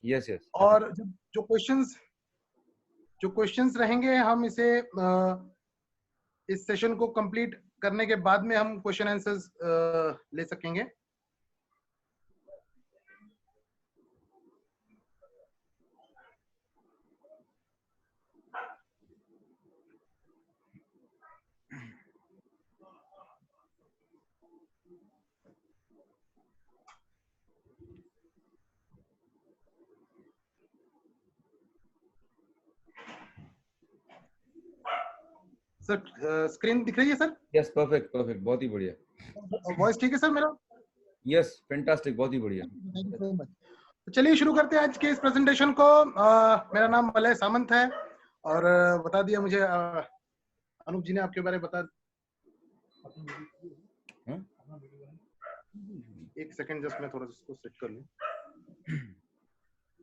Yes yes. और जो questions रहेंगे, हम इसे इस सेशन को कंप्लीट करने के बाद में हम क्वेश्चन आंसर्स ले सकेंगे। सर स्क्रीन दिख रही है सर? यस, परफेक्ट परफेक्ट, बहुत ही बढ़िया। वॉइस ठीक है सर मेरा? यस, फैंटास्टिक, बहुत ही बढ़िया। तो चलिए शुरू करते हैं आज के इस प्रेजेंटेशन को। मेरा नाम मलय सामंत है और बता दिया मुझे अनूप जी ने आपके बारे में बता। एक सेकंड, जस्ट मैं थोड़ा इसको सेट कर लूं।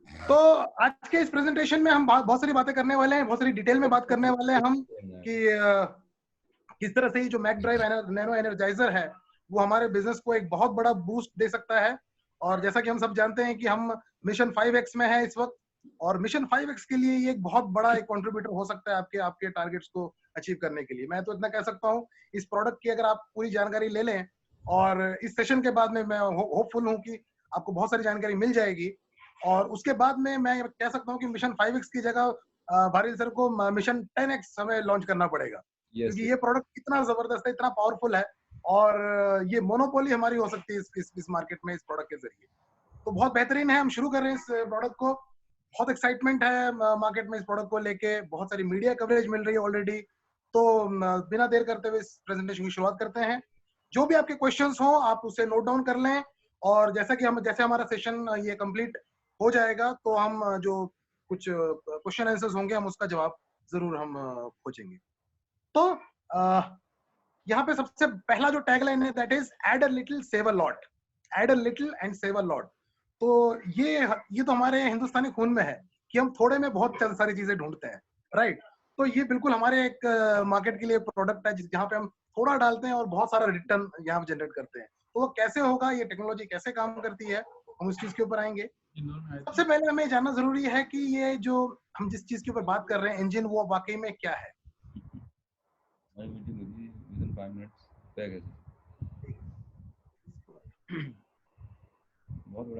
तो आज के इस प्रेजेंटेशन में हम बहुत सारी बातें करने वाले हैं, बहुत सारी डिटेल में बात करने वाले हैं हम कि किस तरह से ये जो मैक ड्राइव नैनो एनर्जाइजर है वो हमारे बिजनेस को एक बहुत बड़ा बूस्ट दे सकता है। और जैसा कि हम सब जानते हैं कि हम मिशन 5x में है इस वक्त, और मिशन 5x के लिए ये एक बहुत बड़ा एक कंट्रीब्यूटर हो सकता है आपके आपके टारगेट्स को अचीव करने के लिए। मैं तो इतना कह सकता हूँ, इस प्रोडक्ट की अगर आप पूरी जानकारी ले लें, और इस सेशन के बाद में मैं होपफुल हूँ कि आपको बहुत सारी जानकारी मिल जाएगी, और उसके बाद में मैं कह सकता हूँ कि मिशन 5x की जगह भारत सर को मिशन 10x हमें लॉन्च करना पड़ेगा। क्योंकि ये प्रोडक्ट इतना जबरदस्त है, इतना पावरफुल है, और ये मोनोपोली हमारी हो सकती है इस मार्केट में इस प्रोडक्ट के जरिए। तो बहुत बेहतरीन है, हम शुरू कर रहे हैं इस प्रोडक्ट को। बहुत एक्साइटमेंट है मार्केट में इस प्रोडक्ट को लेके, बहुत सारी मीडिया कवरेज मिल रही है ऑलरेडी। तो बिना देर करते हुए इस प्रेजेंटेशन की शुरुआत करते हैं। जो भी आपके क्वेश्चंस हो आप उसे नोट डाउन कर लें, और जैसे हमारा सेशन ये कंप्लीट हो जाएगा तो हम जो कुछ क्वेश्चन आंसर्स होंगे हम उसका जवाब जरूर हम खोजेंगे। तो यहाँ पे सबसे पहला जो टैगलाइन है that is add a little save a lot. Add a little and save a lot. तो ये तो हमारे हिंदुस्तानी खून में है कि हम थोड़े में बहुत सारी चीजें ढूंढते हैं, राइट? तो ये बिल्कुल हमारे एक मार्केट के लिए प्रोडक्ट है जहाँ पे हम थोड़ा डालते हैं और बहुत सारा रिटर्न यहाँ पे जनरेट करते हैं। तो वो कैसे होगा, ये टेक्नोलॉजी कैसे काम करती है, हम उस चीज के ऊपर आएंगे। सबसे पहले हमें जानना जरूरी है कि ये जो हम जिस चीज के ऊपर बात कर रहे हैं इंजन, वो वाकई में क्या है।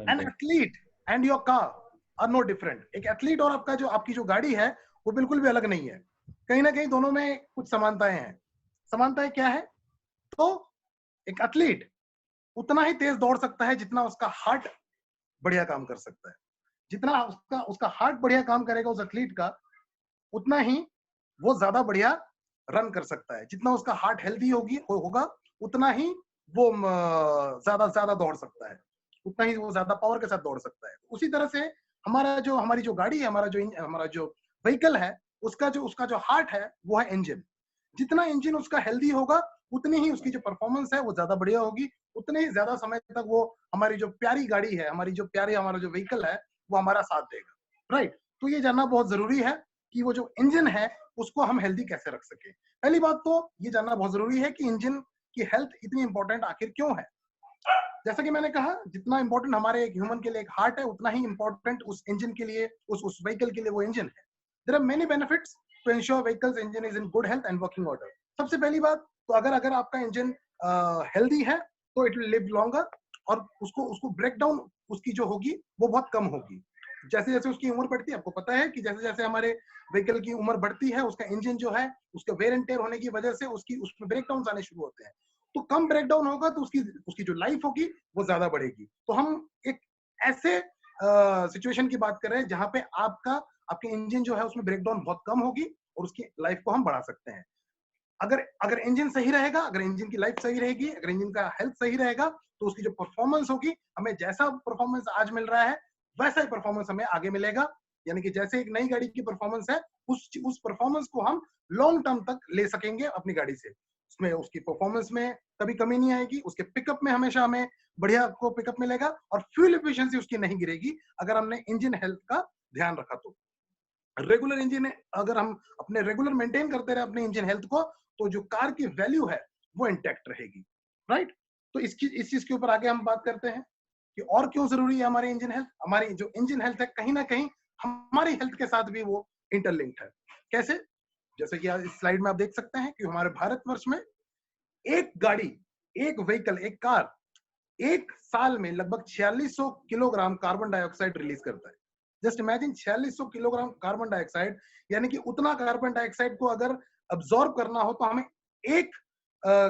An athlete and your car are no different. एक एथलीट और आपकी जो गाड़ी है वो बिल्कुल भी अलग नहीं है। कहीं ना कहीं दोनों में कुछ समानताएं हैं। समानताएं क्या है? तो एक एथलीट उतना ही तेज दौड़ सकता है जितना उसका हार्ट बढ़िया काम कर सकता है। जितना उसका हार्ट बढ़िया काम करेगा उस एथलीट का, उतना ही वो ज्यादा बढ़िया रन कर सकता है। जितना उसका हार्ट हेल्दी होगा उतना ही वो ज्यादा ज्यादा दौड़ सकता है, उतना ही वो ज्यादा पावर के साथ दौड़ सकता है। उसी तरह से हमारी जो गाड़ी है, हमारा जो व्हीकल है, उसका जो हार्ट है वो है इंजन। जितना इंजन उसका हेल्दी होगा उतनी ही उसकी जो परफॉर्मेंस है वो ज्यादा बढ़िया होगी, उतने ही ज्यादा समय तक वो हमारी जो प्यारी गाड़ी है, हमारा जो व्हीकल है वो हमारा साथ देगा, राइट? तो ये जानना बहुत जरूरी है कि वो जो इंजन है उसको हम हेल्दी कैसे रख सके। पहली बात तो ये जानना बहुत जरूरी है कि इंजन की हेल्थ इतनी इंपॉर्टेंट आखिर क्यों है। जैसा कि मैंने कहा, जितना इंपॉर्टेंट हमारे एक ह्यूमन के लिए एक हार्ट है, उतना ही इंपॉर्टेंट उस इंजन के लिए, उस व्हीकल के लिए वो इंजन है। There are many benefits to insure vehicles engine is in good health and working order. सबसे पहली बात तो अगर आपका इंजन हेल्दी है तो इट विल लिव लॉन्गर, और उसको ब्रेक डाउन उसकी जो होगी वो बहुत कम होगी। जैसे जैसे उसकी उम्र बढ़ती है, आपको पता है कि जैसे जैसे हमारे व्हीकल की उम्र बढ़ती है, उसका इंजन जो है उसके वेयर एंड टेयर होने की वजह से उसमें ब्रेक डाउन आने शुरू होते हैं। तो कम ब्रेक डाउन होगा तो उसकी जो लाइफ होगी वो ज्यादा बढ़ेगी। तो हम एक ऐसे सिचुएशन की बात कर रहे हैं जहां पे आपके इंजन जो है उसमें ब्रेक डाउन बहुत कम होगी और उसकी लाइफ को हम बढ़ा सकते हैं। अगर अगर इंजन सही रहेगा, अगर इंजन की लाइफ सही रहेगी, अगर इंजन का हेल्थ सही रहेगा, तो उसकी जो परफॉर्मेंस होगी, हमें जैसा परफॉर्मेंस आज मिल रहा है वैसा ही परफॉर्मेंस हमें आगे मिलेगा। यानी कि जैसे एक नई गाड़ी की परफॉर्मेंस है, उस परफॉर्मेंस को हम लॉन्ग टर्म तक ले सकेंगे अपनी गाड़ी से। उसमें उसकी परफॉर्मेंस में कभी कमी नहीं आएगी, उसके पिकअप में हमेशा हमें बढ़िया आपको पिकअप मिलेगा, और फ्यूल एफिशिएंसी उसकी नहीं गिरेगी अगर हमने इंजन हेल्थ का ध्यान रखा तो। रेगुलर इंजन अगर हम अपने रेगुलर मेंटेन करते रहे अपने इंजन हेल्थ को, तो जो कार की वैल्यू है वो इंटैक्ट रहेगी, राइट? तो इस चीज के ऊपर आगे हम बात करते हैं। कि और क्यों जरूरी है हमारी इंजन हेल्थ। हमारी जो इंजन हेल्थ है कहीं ना कहीं हमारी हेल्थ के साथ भी वो इंटरलिंक्ड है। कैसे? जैसे कि इस स्लाइड में आप देख सकते हैं कि हमारे भारतवर्ष में एक गाड़ी, एक व्हीकल, एक कार एक साल में लगभग 4600 किलोग्राम कार्बन डाइऑक्साइड रिलीज करता है। Just imagine 4600 kilogram carbon dioxide, यानी कि उतना कार्बन डाइऑक्साइड को अगर अब्सॉर्ब करना हो तो हमें एक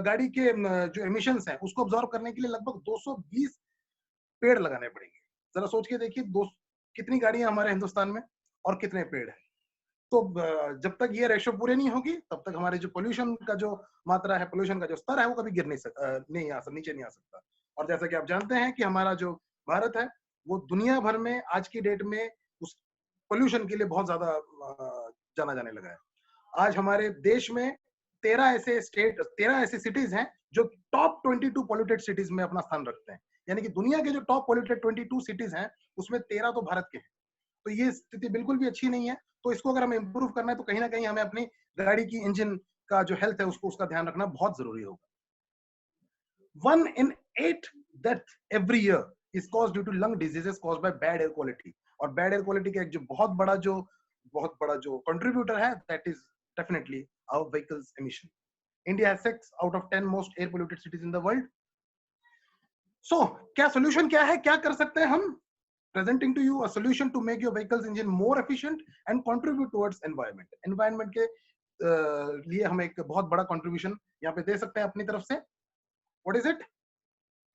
गाड़ी के जो एमिशंस हैं उसको अब्सॉर्ब करने के लिए लगभग 220 पेड़ लगाने पड़ेंगे। जरा सोच के देखिए, कितनी गाड़ियां हमारे हिंदुस्तान में और कितने पेड़ हैं। तो जब तक ये रेशो पूरे नहीं होगी तब तक हमारे जो पोल्यूशन का जो मात्रा है, पोल्यूशन का जो स्तर है वो कभी गिर नहीं नीचे नहीं आ सकता। और जैसा कि आप जानते हैं कि हमारा जो भारत है वो दुनिया भर में आज की डेट में उस पोल्यूशन के लिए बहुत ज्यादा जाना जाने लगा है। आज हमारे देश में 13 ऐसे सिटीज हैं जो टॉप 22 पॉल्यूटेड सिटीज में अपना स्थान रखते हैं। यानी कि दुनिया के जो टॉप पॉल्यूटेड 22 सिटीज हैं उसमें 13 तो भारत के हैं। तो ये स्थिति बिल्कुल भी अच्छी नहीं है। तो इसको अगर हमें इंप्रूव करना है तो कहीं ना कहीं हमें अपनी गाड़ी की इंजन का जो हेल्थ है उसका ध्यान रखना बहुत जरूरी होगा। 1 in 8 death every year is caused due to lung diseases caused by bad air quality। और बैड एयर क्वालिटी का एक जो बहुत बड़ा जो कंट्रीब्यूटर है that is definitely our vehicles emission. India has 6 out of 10 most air polluted cities in the world. So क्या solution क्या है, क्या कर सकते हैं हम? Presenting to you a solution to make your vehicle's engine more efficient and contribute towards environment। Environment के लिए हम एक बहुत बड़ा contribution यहाँ पे दे सकते हैं अपनी तरफ से। What is it?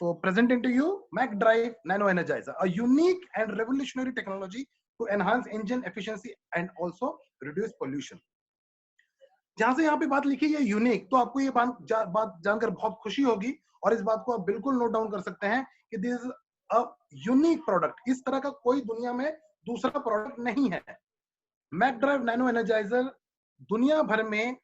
तो presenting to you MacDrive Nano Energizer, a unique and revolutionary technology to enhance engine efficiency and also reduce pollution। जहां से यहाँ पे बात लिखी है यूनिक, तो आपको ये बात जानकर बहुत खुशी होगी और इस बात को आप बिल्कुल नोट डाउन कर सकते हैं कि this is a unique product. इस तरह का कोई दुनिया में दूसरा प्रोडक्ट नहीं है। मैकडराइव नैनो एनर्जाइजर दुनिया भर में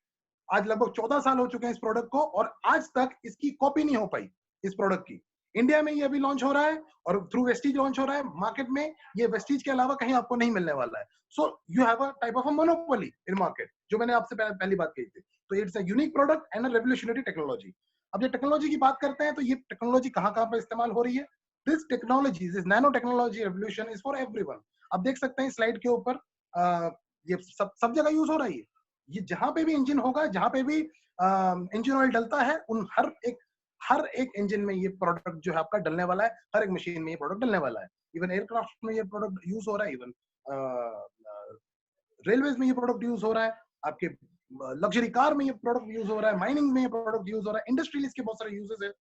आज लगभग 14 साल हो चुके हैं इस प्रोडक्ट को और आज तक इसकी कॉपी नहीं हो पाई इस प्रोडक्ट की। इंडिया में ये अभी लॉन्च हो रहा है और थ्रू वेस्टीज लॉन्च हो रहा है। मार्केट में ये वेस्टीज के अलावा कहीं आपको नहीं मिलने वाला है। So you have a type of a monopoly in market, जो मैंने आपसे पहली बात कही थी। तो it's a unique product and a revolutionary technology. अब ये टेक्नोलॉजी की बात करते हैं तो ये टेक्नोलॉजी कहाँ कहाँ पर इस्तेमाल हो रही है? This technology, this nano technology revolution is for everyone. आप देख सकते हैं स्लाइड के ऊपर ये सब जगह यूज हो रही है। ये जहां पे भी इंजन होगा, जहां पे भी इंजन ऑयल डलता है, उन हर एक इंजन में ये प्रोडक्ट जो है आपका डलने वाला है। हर एक मशीन में ये प्रोडक्ट डलने वाला है। इवन एयरक्राफ्ट में ये प्रोडक्ट यूज हो रहा है, इवन रेलवेज में ये प्रोडक्ट यूज हो रहा है, आपके लग्जरी कार में ये प्रोडक्ट यूज हो रहा है, माइनिंग में ये प्रोडक्ट यूज हो रहा है, इंडस्ट्रियल इसके बहुत सारे यूजेस है।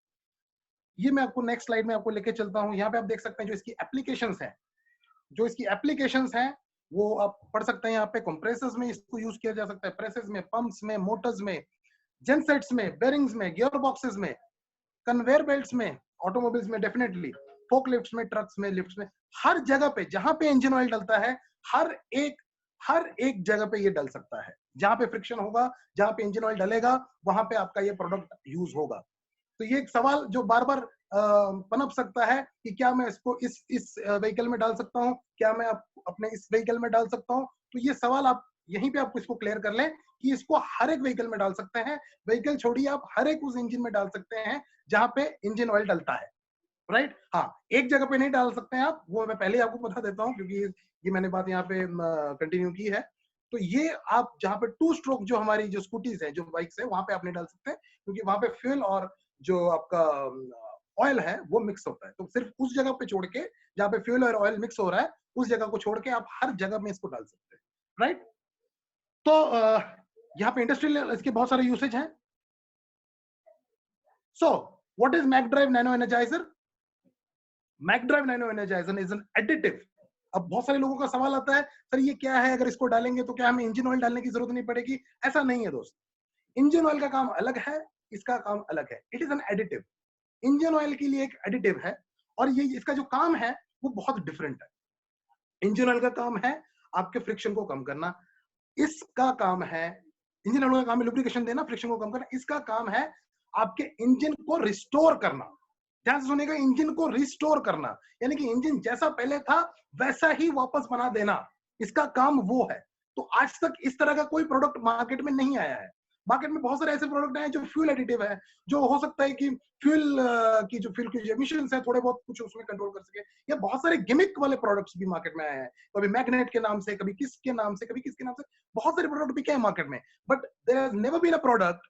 ये मैं आपको नेक्स्ट स्लाइड में आपको लेके चलता हूँ। यहाँ पे आप देख सकते हैं जो इसकी एप्लीकेशंस हैं, वो आप पढ़ सकते हैं। यहाँ पे कंप्रेसर्स में इसको यूज किया जा सकता है, प्रेसेस में, पंप्स में, मोटर्स में, जेनसेट्स में, बेरिंग्स में, गियर बॉक्सेस में, कन्वेयर बेल्ट्स में, ऑटोमोबाइल्स में डेफिनेटली, फोकलिफ्ट्स में, ट्रक्स में, लिफ्ट्स में, हर जगह पे जहां पे इंजन ऑयल डलता है, हर एक जगह पे ये डल सकता है। जहां पे फ्रिक्शन होगा, जहां पे इंजन ऑयल डलेगा, वहां पे आपका ये प्रोडक्ट यूज होगा। तो ये एक सवाल जो बार बार पनप सकता है कि क्या मैं इसको इस व्हीकल में डाल सकता हूँ, क्या मैं अपने इस व्हीकल में डाल सकता हूँ? तो ये सवाल आप यहीं पे आपको इसको क्लियर कर लें कि इसको हर एक व्हीकल में डाल सकते हैं। व्हीकल छोड़िए, आप हर एक उस इंजन में डाल सकते हैं जहां पे इंजन ऑयल डलता है, राइट? हाँ, एक जगह पे नहीं डाल सकते हैं आप, वो मैं पहले आपको बता देता हूँ क्योंकि ये मैंने बात यहाँ पे कंटिन्यू की है। तो ये आप जहाँ पे 2 स्ट्रोक जो हमारी जो स्कूटीज है, जो बाइक्स है, वहां पे आप नहीं डाल सकते क्योंकि वहां पे फ्यूल और जो आपका ऑयल है वो मिक्स होता है। तो सिर्फ उस जगह पे छोड़ के जहाँ पे फ्यूल और ऑयल मिक्स हो रहा है, उस जगह को छोड़ के आप हर जगह में इसको डाल सकते हैं, राइट? तो यहाँ पे इंडस्ट्रियल इसके बहुत सारे यूसेज हैं। So what is McDrive nano energizer? McDrive nano energizer is an additive. अब बहुत सारे लोगों का सवाल आता है, सर ये क्या है, अगर इसको डालेंगे तो क्या हमें इंजन ऑयल डालने की जरूरत नहीं पड़ेगी? ऐसा नहीं है दोस्त। इंजन ऑयल का काम अलग है, इसका काम अलग है। It is an additive. Engine oil के लिए एक एडिटिव है और ये इसका जो काम है वो बहुत डिफरेंट है। इंजन ऑयल का काम है आपके फ्रिक्शन को कम करना। इसका काम है, इंजन ऑयल का काम है लुब्रिकेशन देना, फ्रिक्शन को कम करना। इसका काम है आपके इंजन को रिस्टोर करना। ध्यान से सुनिएगा, इंजन को रिस्टोर करना, यानी कि इंजन जैसा पहले था वैसा ही वापस बना देना, इसका काम वो है। तो आज तक इस तरह का कोई प्रोडक्ट मार्केट में नहीं आया है। मार्केट में बहुत सारे ऐसे प्रोडक्ट हैं जो फ्यूल एडिटिव है, जो हो सकता है कि फ्यूल की जो फ्यूल की जो एमिशंस है थोड़े बहुत कुछ उसमें कंट्रोल कर सके। या बहुत सारे गिमिक वाले प्रोडक्ट्स भी मार्केट में आए हैं, कभी मैग्नेट के नाम से, कभी किसके नाम से, कभी किसके नाम से, बहुत सारे प्रोडक्ट बिके हैं मार्केट में। But there has never been a product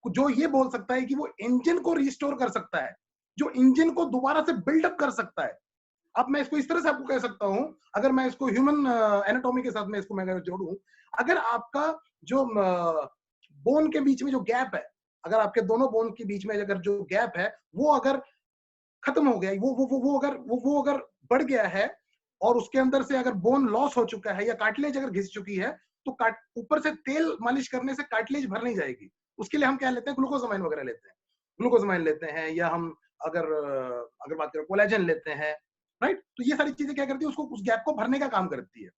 जो ये बोल सकता है कि वो इंजन को रिस्टोर कर सकता है, जो इंजन को दोबारा से बिल्डअप कर सकता है। अब मैं इसको इस तरह से आपको कह सकता हूं, अगर मैं इसको ह्यूमन एनाटॉमी के साथ में इसको मैं अगर जोड़ूं, अगर आपका जो बोन के बीच में जो गैप है, अगर आपके दोनों बोन के बीच में अगर जो गैप है वो अगर खत्म हो गया, वो अगर बढ़ गया है और उसके अंदर से अगर बोन लॉस हो चुका है या कार्टिलेज अगर घिस चुकी है, तो ऊपर से तेल मालिश करने से कार्टिलेज भर नहीं जाएगी। उसके लिए हम क्या लेते हैं, ग्लूकोजामाइन वगैरह लेते हैं, ग्लूकोजामाइन लेते हैं, या हम अगर अगर बात करें कोलेजन लेते हैं, राइट। तो ये सारी चीजें क्या करती है, उसको उस गैप को भरने का काम करती है।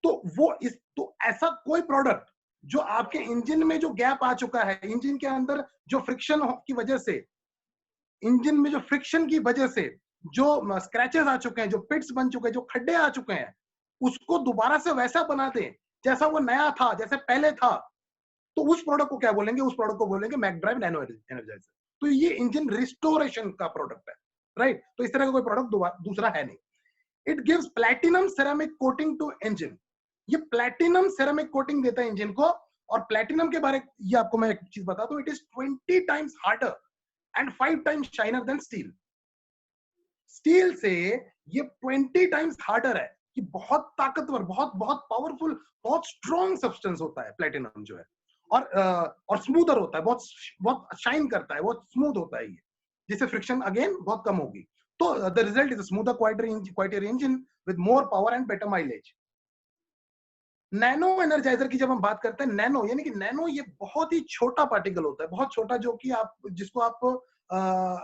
तो ऐसा कोई प्रोडक्ट जो आपके इंजन में जो गैप आ चुका है, इंजन के अंदर जो फ्रिक्शन की वजह से, इंजन में जो फ्रिक्शन की वजह से जो स्क्रैचेस आ चुके हैं, जो पिट्स बन चुके हैं, जो खड्डे आ चुके हैं, उसको दोबारा से वैसा बना दें जैसा वो नया था, जैसे पहले था, तो उस प्रोडक्ट को क्या बोलेंगे, उस प्रोडक्ट को बोलेंगे मैकड्राइव नैनो एनर्जाइजर। तो ये इंजन रिस्टोरेशन का प्रोडक्ट है, राइट। तो इस तरह का कोई प्रोडक्ट दूसरा है नहीं। It gives platinum ceramic coating to engine. ये प्लैटिनम सेरामिक कोटिंग देता है इंजन को। और प्लैटिनम के बारे ये आपको मैं एक चीज बताता हूं, it is 20 times harder and 5 times shiner than steel. Steel से ये 20 टाइम्स हार्डर है, कि बहुत ताकतवर, बहुत बहुत पावरफुल, बहुत स्ट्रॉन्ग सब्सटेंस होता है प्लैटिनम जो है। और स्मूदर होता है, बहुत बहुत शाइन करता है, बहुत स्मूथ होता है ये, जिससे फ्रिक्शन अगेन बहुत कम होगी। तो the result is smoother quieter engine with more power and better mileage. Nano energiser की जब हम बात करते हैं, नैनो यानी कि नैनो ये बहुत ही छोटा पार्टिकल होता है, बहुत छोटा, जो कि आप जिसको आप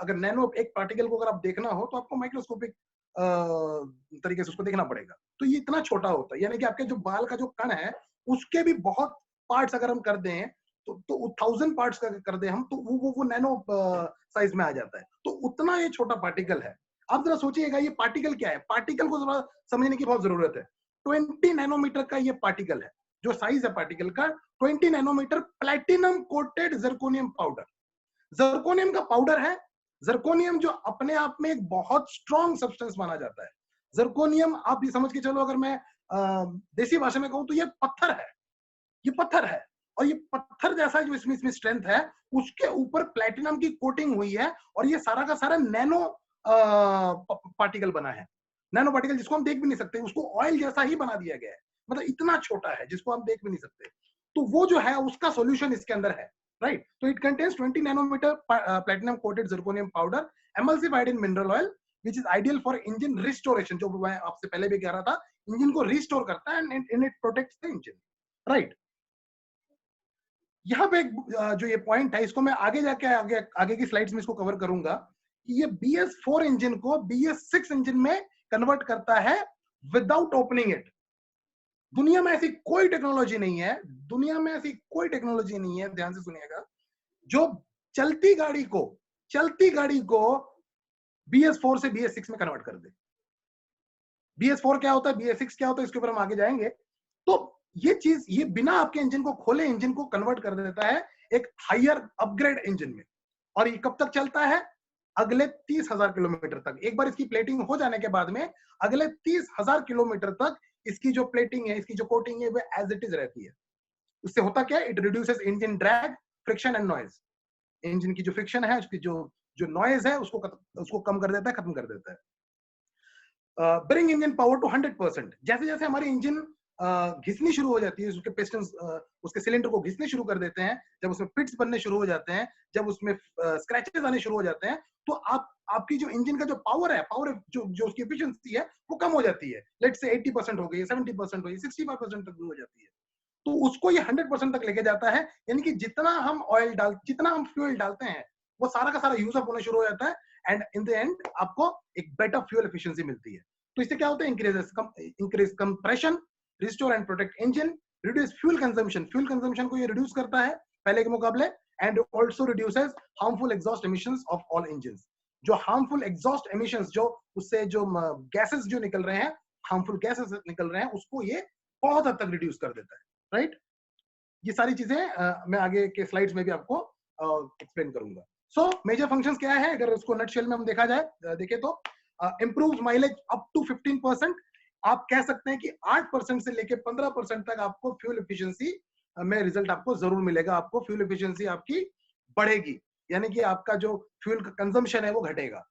अगर नैनो एक पार्टिकल को अगर आप देखना हो तो आपको माइक्रोस्कोपिक तरीके से उसको देखना पड़ेगा। तो ये इतना छोटा होता है, यानी कि आपके जो बाल का जो कण है उसके भी बहुत पार्ट्स अगर हम कर दें, तो 1000 पार्ट्स का कर दें हम, तो वो नैनो साइज में आ जाता है। तो उतना ये छोटा पार्टिकल है। आप जरा सोचिएगा ये पार्टिकल क्या है, पार्टिकल को जरा समझने की बहुत जरूरत है। 20 नैनोमीटर का ये पार्टिकल है, जो साइज है पार्टिकल का 20 nanometre platinum coated zirconium powder. Zirconium का पाउडर है। जर्कोनियम जो अपने आप में एक बहुत स्ट्रॉन्ग सब्सटेंस माना जाता है। जर्कोनियम आप ये समझ के चलो, अगर मैं देसी भाषा में कहूं तो ये पत्थर है, ये पत्थर है। और ये पत्थर जैसा जो इसमें स्ट्रेंथ है, उसके ऊपर प्लैटिनम की कोटिंग हुई है, और ये सारा का सारा नैनो पार्टिकल बना है। नैनो पार्टिकल जिसको हम देख भी नहीं सकते, उसको ऑयल जैसा ही बना दिया गया है, मतलब इतना छोटा है जिसको हम देख भी नहीं सकते। तो वो जो है उसका सॉल्यूशन इसके अंदर है, राइट। तो it contains 20 nanometre platinum coated zirconium powder emulsified in mineral oil which is ideal for engine restoration। जो मैं आपसे पहले भी कह रहा था, इंजन को रिस्टोर करता है and it protects the engine, right. यहाँ पे एक जो ये पॉइंट है, इसको मैं आगे जाके आगे की स्लाइड्स में इसको कवर करूंगा, कि ये BS4 इंजन को BS6 इंजन में कन्वर्ट करता है विदाउट ओपनिंग इट। दुनिया में ऐसी कोई टेक्नोलॉजी नहीं है, दुनिया में ऐसी कोई टेक्नोलॉजी नहीं है, ध्यान से सुनिएगा, जो चलती गाड़ी को BS4 से BS6 में कन्वर्ट कर दे। BS4 क्या होता है, BS6 क्या होता है, इसके ऊपर हम आगे जाएंगे। तो ये चीज, ये बिना आपके इंजन को खोले इंजन को कन्वर्ट कर देता है एक हायर अपग्रेड इंजन में। और ये कब तक चलता है, अगले 30,000 किलोमीटर तक। एक बार इसकी प्लेटिंग हो जाने के बाद में अगले 30,000 किलोमीटर तक इसकी जो प्लेटिंग है, इसकी जो कोटिंग है, वो एज इट इज रहती है। उससे होता क्या है, it reduces engine drag, friction and noise. Engine की जो फ्रिक्शन है, उसकी जो नॉइज है, उसको कम कर देता है, खत्म कर देता है। Bring engine power to 100%। जैसे जैसे हमारी इंजन घिसनी शुरू हो जाती है, उसके पिस्टन उसके सिलेंडर को घिसने शुरू कर देते हैं, जब उसमें पिट्स बनने शुरू हो जाते हैं, जब उसमें स्क्रैचेस आने शुरू हो जाते हैं, तो आपकी जो इंजन का जो पावर है, जो उसकी एफिशिएंसी है, वो कम हो जाती है। लेट्स से 80% हो गई, 70% हो गई, 65% तक भी हो जाती है। तो उसको ये 100% तक लेके जाता है, यानी कि जितना हम फ्यूल डालते हैं, वो सारा का सारा यूज अप होना शुरू हो जाता है, एंड इन द एंड आपको एक बेटर फ्यूल एफिशिएंसी मिलती है। तो इससे क्या होता है, increase compression, restore and protect engine, reduce fuel consumption को ये रिड्यूस करता है पहले के मुकाबले, and also reduces harmful exhaust emissions of all engines. जो हार्मफुल एग्जॉस्ट एमिशंस, जो उससे जो गैसेस जो निकल रहे हैं, हार्मफुल गैसेस निकल रहे हैं, उसको ये बहुत हद तक रिड्यूस कर देता है, राइट। ये सारी चीजें मैं आगे के स्लाइड्स में भी आपको एक्सप्लेन करूंगा। सो मेजर फंक्शंस क्या है, अगर उसको नटशेल में हम देखा जाए, देखें तो इम्प्रूव्स माइलेज अप टू 15%। आप कह सकते हैं कि 8% से लेके 15% तक आपको फ्यूल एफिशिएंसी में रिजल्ट आपको जरूर मिलेगा। आपको फ्यूल एफिशिएंसी आपकी बढ़ेगी, यानी कि आपका जो फ्यूल का कंजम्पशन है वो घटेगा।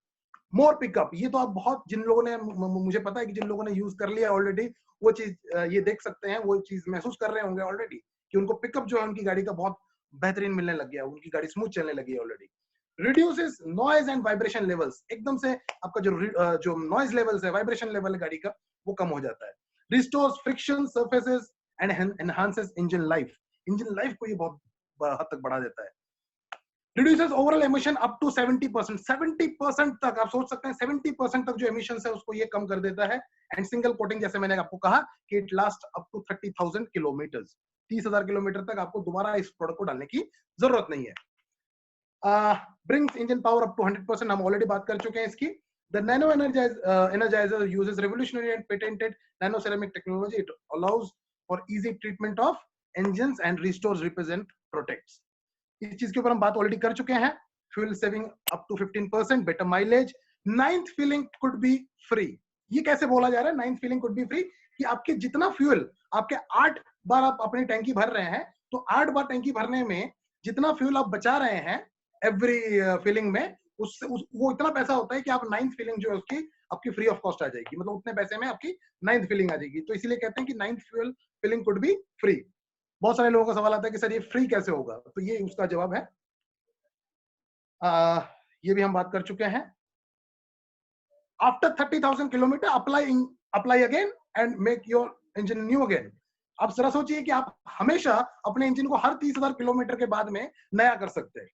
मोर पिकअप, ये तो आप बहुत, जिन लोगों ने मुझे पता है कि जिन लोगों ने यूज कर लिया ऑलरेडी, वो चीज ये देख सकते हैं, वो चीज महसूस कर रहे होंगे ऑलरेडी कि उनको पिकअप जो है उनकी गाड़ी का बहुत बेहतरीन मिलने लग गया, उनकी गाड़ी स्मूथ चलने लगी है already. Reduces noise and vibration levels, एकदम से आपका जो नॉइज लेवल्स है, वाइब्रेशन लेवल है गाड़ी का, वो कम हो जाता है। Restores friction surfaces and enhances engine life, engine life को ये बहुत हद तक बढ़ा देता है। Reduces overall emission up to 70%, 70% तक आप सोच सकते हैं, 70% तक जो एमिशन है उसको ये कम कर देता है। एंड सिंगल कोटिंग, जैसे मैंने आपको कहा कि it last up to 30,000 kilometre, 30,000 kilometre तक आपको दोबारा इस प्रोडक्ट को डालने की जरूरत नहीं है। Brings engine power up to 100%, हम ऑलरेडी बात कर चुके हैं इसकी। The nano energizer uses revolutionary and patented nanoceramic technology. It allows for easy treatment of engines and restores, represent, protects. इस चीज के ऊपर हम बात ऑलरेडी कर चुके हैं। Fuel saving up to 15%, better mileage, ninth filling could be free. ये कैसे बोला जा रहा है ninth filling could be free? कि आपके जितना फ्यूल, आपके 8 बार आप अपनी टैंकी भर रहे हैं, तो 8 बार टैंकी भरने में जितना फ्यूल आप बचा रहे हैं एवरी फिलिंग में, वो इतना पैसा होता है कि आप नाइन्थ फिलिंग जो है उसकी आपकी फ्री ऑफ कॉस्ट आ जाएगी, मतलब उतने पैसे में आपकी नाइन्थ फिलिंग आ जाएगी। तो इसीलिए कहते हैं कि ninth fuel filling could be free. बहुत सारे लोगों का सवाल आता है कि सर ये फ्री कैसे होगा, तो ये उसका जवाब है। ये भी हम बात कर चुके हैं। After 30,000 kilometre apply again and make your engine new again. आप जरा सोचिए कि आप हमेशा अपने इंजन को हर 30,000 किलोमीटर के बाद में नया कर सकते हैं।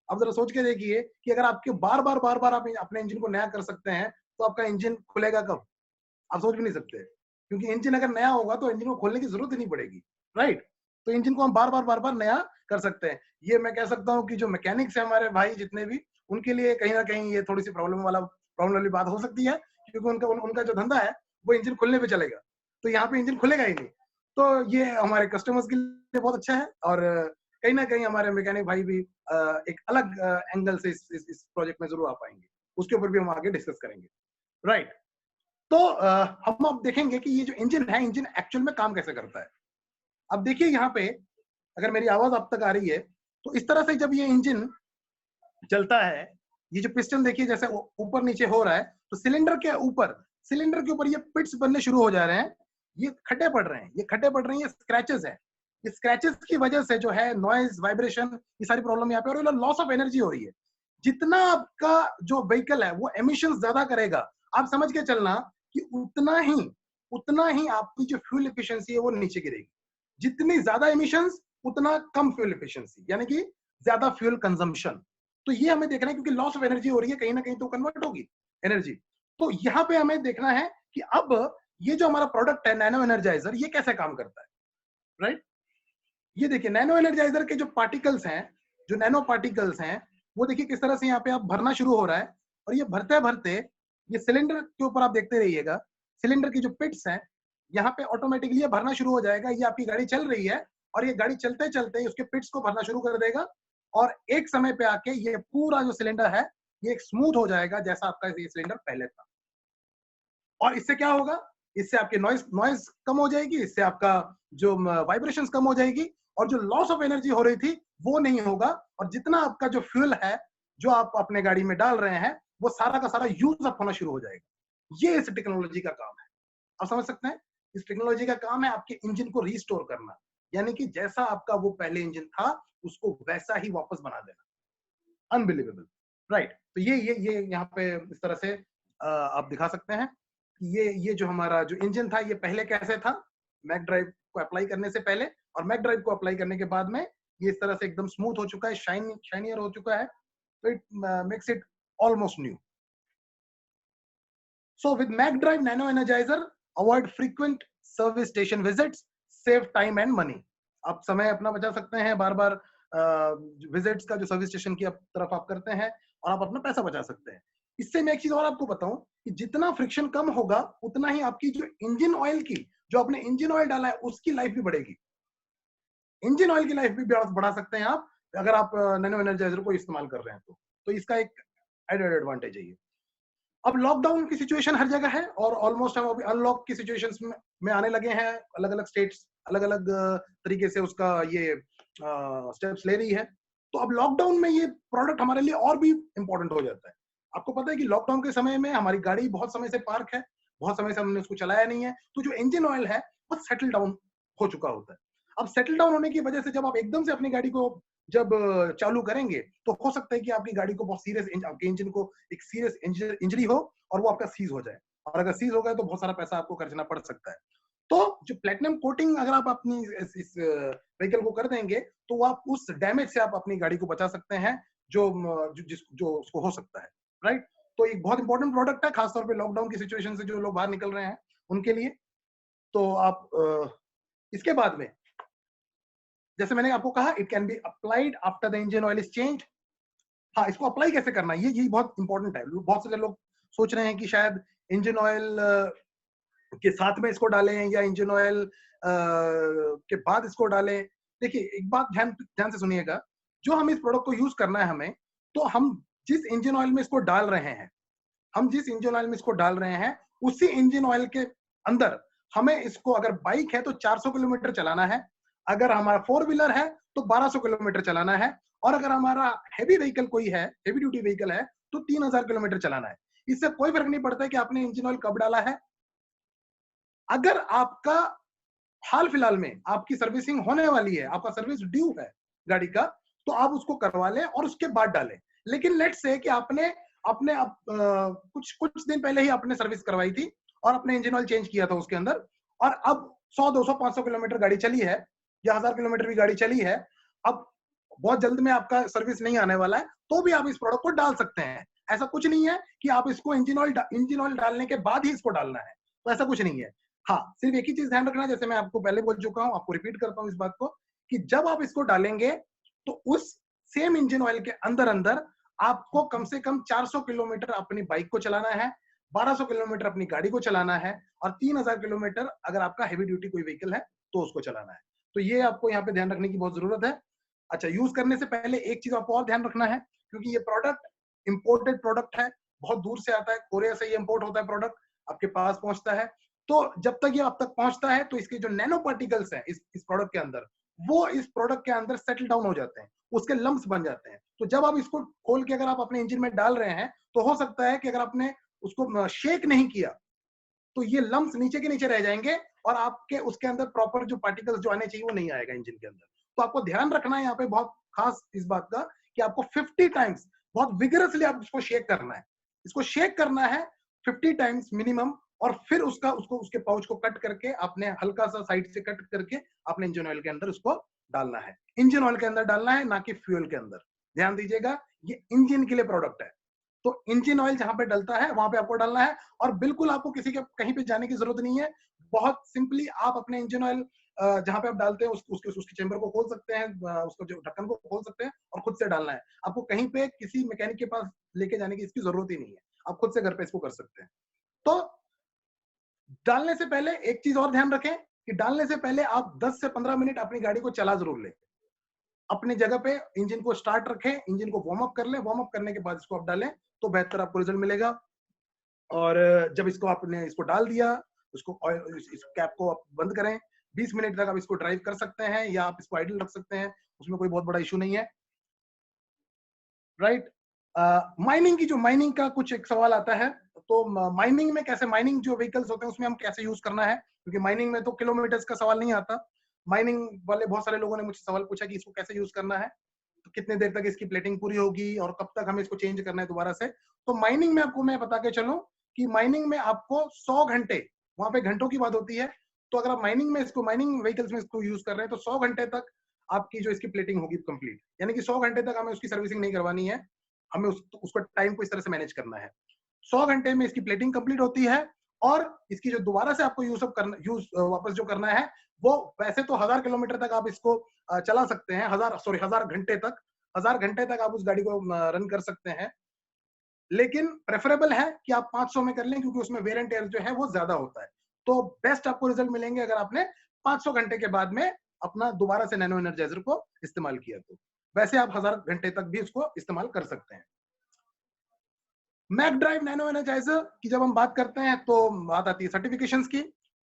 आप जरा सोच के देखिए कि अगर आपके बार बार आप अपने इंजन को नया कर सकते हैं, तो आपका इंजन खुलेगा कब? आप सोच भी नहीं सकते, क्योंकि इंजन अगर नया होगा तो इंजन को खोलने की जरूरत ही नहीं पड़ेगी, राइट? तो इंजन को हम बार बार नया कर सकते हैं। ये मैं कह सकता हूँ कि जो मैकेनिक्स है हमारे भाई जितने भी, उनके लिए कहीं ना कहीं ये थोड़ी सी प्रॉब्लम वाली बात हो सकती है, क्योंकि उनका जो धंधा है वो इंजन खुलने पे चलेगा, तो यहाँ पे इंजन खुलेगा ही नहीं। तो ये हमारे कस्टमर्स के लिए बहुत अच्छा है, और कहीं ना कहीं हमारे मैकेनिक भाई भी एक अलग एंगल से इस प्रोजेक्ट में जरूर आ पाएंगे। उसके ऊपर भी हम आगे डिस्कस करेंगे, राइट? तो हम अब देखेंगे कि ये जो इंजन है, इंजन एक्चुअल में काम कैसे करता है। अब देखिए यहाँ पे, अगर मेरी आवाज आप तक आ रही है, तो इस तरह से जब ये इंजन चलता है, ये जो पिस्टन देखिए जैसे ऊपर नीचे हो रहा है, तो सिलेंडर के ऊपर ये पिट्स बनने शुरू हो जा रहे हैं, ये खड्डे पड़ रहे हैं, ये स्क्रैचेस है। ये स्क्रैचेस की वजह से जो है नॉइज, वाइब्रेशन, ये सारी प्रॉब्लम यहाँ पे, और लॉस ऑफ एनर्जी हो रही है। जितना आपका जो व्हीकल है वो एमिशन ज्यादा करेगा, आप समझ के चलना कि उतना ही आपकी जो फ्यूल एफिशिएंसी है वो नीचे गिरेगी। जितनी ज्यादा एमिशंस, उतना कम फ्यूल एफिशिएंसी, यानी कि ज्यादा फ्यूल कंजम्पशन। तो ये हमें देखना है, क्योंकि लॉस ऑफ एनर्जी हो रही है, कहीं ना कहीं तो कन्वर्ट होगी एनर्जी। तो यहाँ पे हमें देखना है कि अब ये जो हमारा प्रोडक्ट है नैनो एनर्जाइजर, ये कैसे काम करता है, राइट? ये देखिए नैनो एनर्जाइजर के जो पार्टिकल्स हैं, जो नैनो पार्टिकल्स हैं, वो देखिए किस तरह से यहाँ पे आप भरना शुरू हो रहा है, और ये भरते भरते ये सिलेंडर के ऊपर आप देखते रहिएगा, सिलेंडर की जो पिट्स हैं, यहाँ पे ऑटोमेटिकली ये भरना शुरू हो जाएगा। ये आपकी गाड़ी चल रही है, और ये गाड़ी चलते चलते उसके पिट्स को भरना शुरू कर देगा, और एक समय पे आके ये पूरा जो सिलेंडर है ये एक स्मूथ हो जाएगा, जैसा आपका ये सिलेंडर पहले था। और इससे क्या होगा? इससे आपकी नॉइज कम हो जाएगी, इससे आपका जो वाइब्रेशंस कम हो जाएगी, और जो लॉस ऑफ एनर्जी हो रही थी वो नहीं होगा, और जितना आपका जो फ्यूल है जो आप अपने गाड़ी में डाल रहे हैं, वो सारा का सारा यूज अप होना शुरू हो जाएगा। ये इस टेक्नोलॉजी का काम है, आप समझ सकते हैं? इस टेक्नोलॉजी का काम है आपके इंजन को रिस्टोर करना, यानी कि जैसा आपका वो पहले इंजन था उसको वैसा ही वापस बना देना। Unbelievable, right? तो ये यहाँ पे इस तरह से आप दिखा सकते हैं कि ये जो हमारा जो इंजन था, ये पहले कैसे था मैक ड्राइव को अप्लाई करने से पहले, और मैक ड्राइव को अप्लाई करने के बाद में ये इस तरह से एकदम स्मूथ हो चुका है, शाइनियर हो चुका है। तो it makes it almost new. So with Mac Drive Nano Energizer, avoid frequent service station visits, save time and money. आप समय अपना बचा सकते हैं, बार बार विजिट्स का जो सर्विस स्टेशन की तरफ आप करते हैं, और आप अपना पैसा बचा सकते हैं। इससे मैं एक चीज और आपको बताऊं कि जितना फ्रिक्शन कम होगा, उतना ही आपकी जो इंजन ऑयल की, जो आपने इंजन ऑयल डाला है उसकी लाइफ भी बढ़ेगी। इंजन ऑयल की लाइफ भी बढ़ा सकते हैं आप अगर आप नैनो एनर्जाइजर को इस्तेमाल कर रहे हैं तो इसका एक एडेड एडवांटेज है ये। अब लॉकडाउन की सिचुएशन हर जगह है और ऑलमोस्ट हम अभी अनलॉक की सिचुएशंस में आने लगे हैं। अलग अलग स्टेट्स अलग अलग तरीके से उसका ये स्टेप्स ले रही है। तो अब लॉकडाउन में ये प्रोडक्ट हमारे लिए और भी इंपॉर्टेंट हो जाता है। आपको पता है कि लॉकडाउन के समय में हमारी गाड़ी बहुत समय से पार्क है, बहुत समय से हमने उसको चलाया नहीं है, तो जो इंजन ऑयल है वो सेटल डाउन हो चुका होता है। अब सेटल डाउन होने की वजह से जब आप एकदम से अपनी गाड़ी को जब चालू करेंगे तो हो सकता है कि आपकी गाड़ी को बहुत सीरियस आपके इंजन को एक सीरियस इंजरी हो और वो आपका सीज हो जाए, और अगर सीज हो गया तो बहुत सारा पैसा आपको खर्चना पड़ सकता है। तो जो प्लेटिनम कोटिंग अगर आप अपनी इस व्हीकल को कर देंगे तो आप उस डैमेज से आप अपनी गाड़ी को बचा सकते हैं जो उसको हो सकता है, राइट। तो एक बहुत इंपॉर्टेंट प्रोडक्ट है, खासतौर पे लॉकडाउन की सिचुएशन से जो लोग बाहर निकल रहे हैं उनके लिए। तो आप इसके बाद में जैसे मैंने आपको कहा it can be applied after the engine oil is changed. हाँ, इसको अप्लाई कैसे करना है ये बहुत इंपॉर्टेंट है। बहुत सारे लोग सोच रहे हैं कि शायद इंजन ऑयल के साथ में इसको डालें या इंजन ऑयल के बाद इसको डालें। देखिए एक बात ध्यान से सुनिएगा, जो हम इस प्रोडक्ट को यूज करना है हमें, तो हम जिस इंजन ऑयल में इसको डाल रहे हैं, हम जिस इंजन ऑयल में इसको डाल रहे हैं उसी इंजन ऑयल के अंदर हमें इसको, अगर बाइक है तो 400 किलोमीटर चलाना है, अगर हमारा 4 व्हीलर है तो 1200 किलोमीटर चलाना है, और अगर हमारा हैवी व्हीकल कोई है, हैवी ड्यूटी व्हीकल है, तो 3000 किलोमीटर चलाना है। इससे कोई फर्क नहीं पड़ता है कि आपने इंजन ऑयल कब डाला है। अगर आपका हाल फिलहाल में आपकी सर्विसिंग होने वाली है, आपका सर्विस ड्यू है गाड़ी का, तो आप उसको करवा लें और उसके बाद डालें। लेकिन लेट्स से कि आपने अपने कुछ दिन पहले ही आपने सर्विस करवाई थी और अपने इंजन ऑयल चेंज किया था उसके अंदर, और अब 100 200 500 किलोमीटर गाड़ी चली है या 1000 किलोमीटर भी गाड़ी चली है, अब बहुत जल्द में आपका सर्विस नहीं आने वाला है, तो भी आप इस प्रोडक्ट को डाल सकते हैं। ऐसा कुछ नहीं है कि आप इसको इंजन ऑयल डालने के बाद ही इसको डालना है, तो ऐसा कुछ नहीं है। हाँ, सिर्फ एक ही चीज ध्यान रखना, जैसे मैं आपको पहले बोल चुका हूं, आपको रिपीट करता हूं इस बात को, कि जब आप इसको डालेंगे तो उस सेम इंजन ऑयल के अंदर अंदर आपको कम से कम 400 किलोमीटर अपनी बाइक को चलाना है, 1200 किलोमीटर अपनी गाड़ी को चलाना है, और 3000 किलोमीटर अगर आपका हैवी ड्यूटी कोई व्हीकल है तो उसको चलाना है। तो ये आपको यहाँ पे ध्यान रखने की बहुत जरूरत है। अच्छा, यूज करने से पहले एक चीज आपको और ध्यान रखना है, क्योंकि ये प्रोडक्ट इंपोर्टेड प्रोडक्ट है, बहुत दूर से आता है, कोरिया से ये इंपोर्ट होता है प्रोडक्ट, आपके पास पहुंचता है। तो जब तक ये आप तक पहुंचता है तो इसके जो नैनो पार्टिकल्स हैं इस प्रोडक्ट के अंदर, वो इस प्रोडक्ट के अंदर सेटल डाउन हो जाते हैं, उसके लम्प्स बन जाते हैं। तो जब आप इसको खोल के अगर आप अपने इंजन में डाल रहे हैं, तो हो सकता है कि अगर आपने उसको शेक नहीं किया तो ये लम्प्स नीचे के नीचे रह जाएंगे और आपके उसके अंदर प्रॉपर जो पार्टिकल्स जो आने चाहिए वो नहीं आएगा इंजन के अंदर। तो आपको ध्यान रखना है यहाँ पे बहुत खास इस बात का, कि आपको 50 टाइम्स बहुत विगरसली आप इसको शेक करना है। इसको शेक करना है 50 टाइम्स मिनिमम, और फिर उसके पाउच को कट करके आपने हल्का सा साइड से कट करके आपने इंजन ऑयल के अंदर उसको डालना है। इंजन ऑयल के अंदर डालना है, ना कि फ्यूल के अंदर। ध्यान दीजिएगा, ये इंजन के लिए प्रोडक्ट है, तो इंजन ऑयल जहां पे डलता है वहां पे आपको डालना है, और बिल्कुल आपको किसी के कहीं पे जाने की जरूरत नहीं है। बहुत सिंपली आप अपने इंजन ऑयल जहां पे आप डालते हैं उसके चेंबर को खोल सकते हैं, उसको जो ढक्कन को खोल सकते हैं और खुद से डालना है। आपको कहीं पे किसी मैकेनिक के पास लेके जाने की इसकी जरूरत ही नहीं है, आप खुद से घर पे इसको कर सकते हैं। तो डालने से पहले एक चीज और ध्यान रखें कि डालने से पहले आप 10 से 15 मिनट अपनी गाड़ी को चला जरूर लें। अपनी जगह पे इंजन को स्टार्ट रखें, इंजन को वार्म अप कर लें, वार्म अप करने के बाद इसको आप डालें तो बेहतर आपको रिजल्ट मिलेगा। और जब इसको आपने इसको डाल दिया, उसको ऑयल इस कैप को आप बंद करें, 20 मिनट तक आप इसको ड्राइव कर सकते हैं या आप इसको आइडल रख सकते हैं, उसमें कोई बहुत बड़ा इशू नहीं है, राइट। माइनिंग का कुछ एक सवाल आता है, तो माइनिंग में कैसे, माइनिंग जो व्हीकल्स होते हैं उसमें हम कैसे यूज करना है, क्योंकि माइनिंग में तो किलोमीटर्स का सवाल नहीं आता। माइनिंग वाले बहुत सारे लोगों ने मुझसे सवाल पूछा कि इसको कैसे यूज करना है, तो कितने देर तक इसकी प्लेटिंग पूरी होगी और कब तक हमें इसको चेंज करना है दोबारा से। तो माइनिंग में आपको मैं बता के चलूं कि माइनिंग में आपको 100 घंटे, वहां पे घंटों की बात होती है, तो अगर आप माइनिंग व्हीकल्स में इसको यूज कर रहे हैं तो 100 घंटे तक आपकी जो इसकी प्लेटिंग होगी कंप्लीट, यानी कि 100 घंटे तक हमें उसकी सर्विसिंग नहीं करवानी है, हमें उसको टाइम को इस तरह से मैनेज करना है। 100 घंटे में इसकी प्लेटिंग कंप्लीट होती है, और इसकी जो दोबारा से आपको यूज वापस जो करना है, वो वैसे तो 1000 किलोमीटर तक आप इसको चला सकते हैं, 1000 घंटे तक, 1000 घंटे तक आप उस गाड़ी को रन कर सकते हैं। लेकिन प्रेफरेबल है कि आप 500 में कर लें, क्योंकि उसमें वेयर एंड टेयर जो है वो ज्यादा होता है। तो बेस्ट आपको रिजल्ट मिलेंगे अगर आपने 500 घंटे के बाद में अपना दोबारा से नैनो एनर्जाइजर को इस्तेमाल किया तो। वैसे आप 1000 घंटे तक भी इसको इस्तेमाल कर सकते हैं। मैक ड्राइव नैनो एनर्जाइजर की जब हम बात करते हैं तो बात आती है सर्टिफिकेशंस की।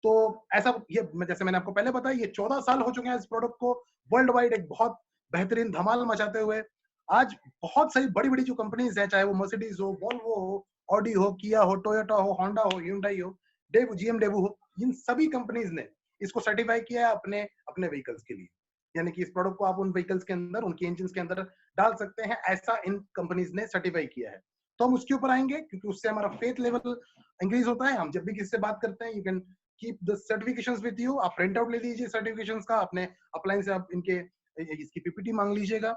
तो ऐसा ये जैसे मैंने आपको पहले बताया, ये 14 साल हो चुके हैं इस प्रोडक्ट को वर्ल्ड वाइड एक बहुत बेहतरीन धमाल मचाते हुए। आज बहुत सारी बड़ी-बड़ी जो कंपनीज हैं, चाहे वो मर्सिडीज हो, वोल्वो हो, ऑडी हो, किया हो, टोयोटा हो, होंडा हो, hyundai हो, डेव जीएमडब्ल्यू हो, इन सभी कंपनीज ने इसको सर्टिफाई किया है अपने अपने व्हीकल्स के लिए। यानी कि इस प्रोडक्ट को आप उन व्हीकल्स के अंदर, उनके इंजन के अंदर डाल सकते हैं, ऐसा इन कंपनीज ने सर्टिफाई किया है। तो हम उसके ऊपर आएंगे क्योंकि उससे हमारा फेथ लेवल इंक्रीज होता है। हम जब भी किसी से बात करते हैं, you can keep the certifications with you. आप प्रिंट आउट ले लीजिए सर्टिफिकेशंस का, अपने अपलाइन से आप इनके इसकी पीपीटी मांग लीजिएगा,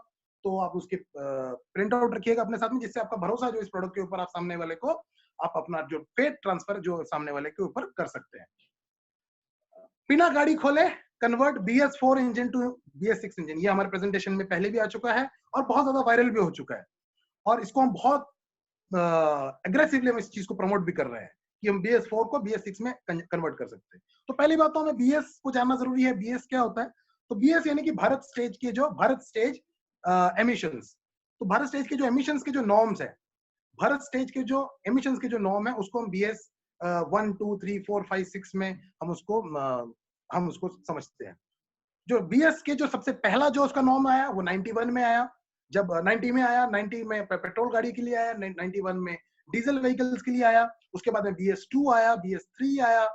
तो आप उसके प्रिंट आउट रखिएगा अपने साथ में, जिससे आपका भरोसा जो इस प्रोडक्ट के ऊपर आप सामने वाले को आप अपना जो फेथ ट्रांसफर जो सामने वाले के ऊपर कर सकते हैं। बिना गाड़ी खोले convert BS4 engine to BS6 engine, ये हमारे प्रेजेंटेशन में पहले भी आ चुका है और बहुत ज्यादा वायरल भी हो चुका है, और इसको हम बहुत एग्रेसिवली हम इस चीज को प्रमोट भी कर रहे हैं कि हम BS4 को BS6 में कन्वर्ट कर सकते हैं। तो पहली बात तो हमें BS को जानना जरूरी है। BS क्या होता है? तो BS यानी कि भारत स्टेज के जो भारत स्टेज एमिशंस। तो भारत स्टेज के जो एमिशंस के जो नॉर्म्स है, भारत स्टेज के जो एमिशंस के जो नॉर्म है, उसको हम BS 1 2 3 4 5 6 में हम उसको समझते हैं। जो BS के जो सबसे पहला जो उसका नॉर्म आया वो 91 में आया, जब 90 में आया, 90 में पेट्रोल गाड़ी के लिए आया, 91 में डीजल व्हीकल्स के लिए आया, उसके बाद में BS2 आया, BS3 आया,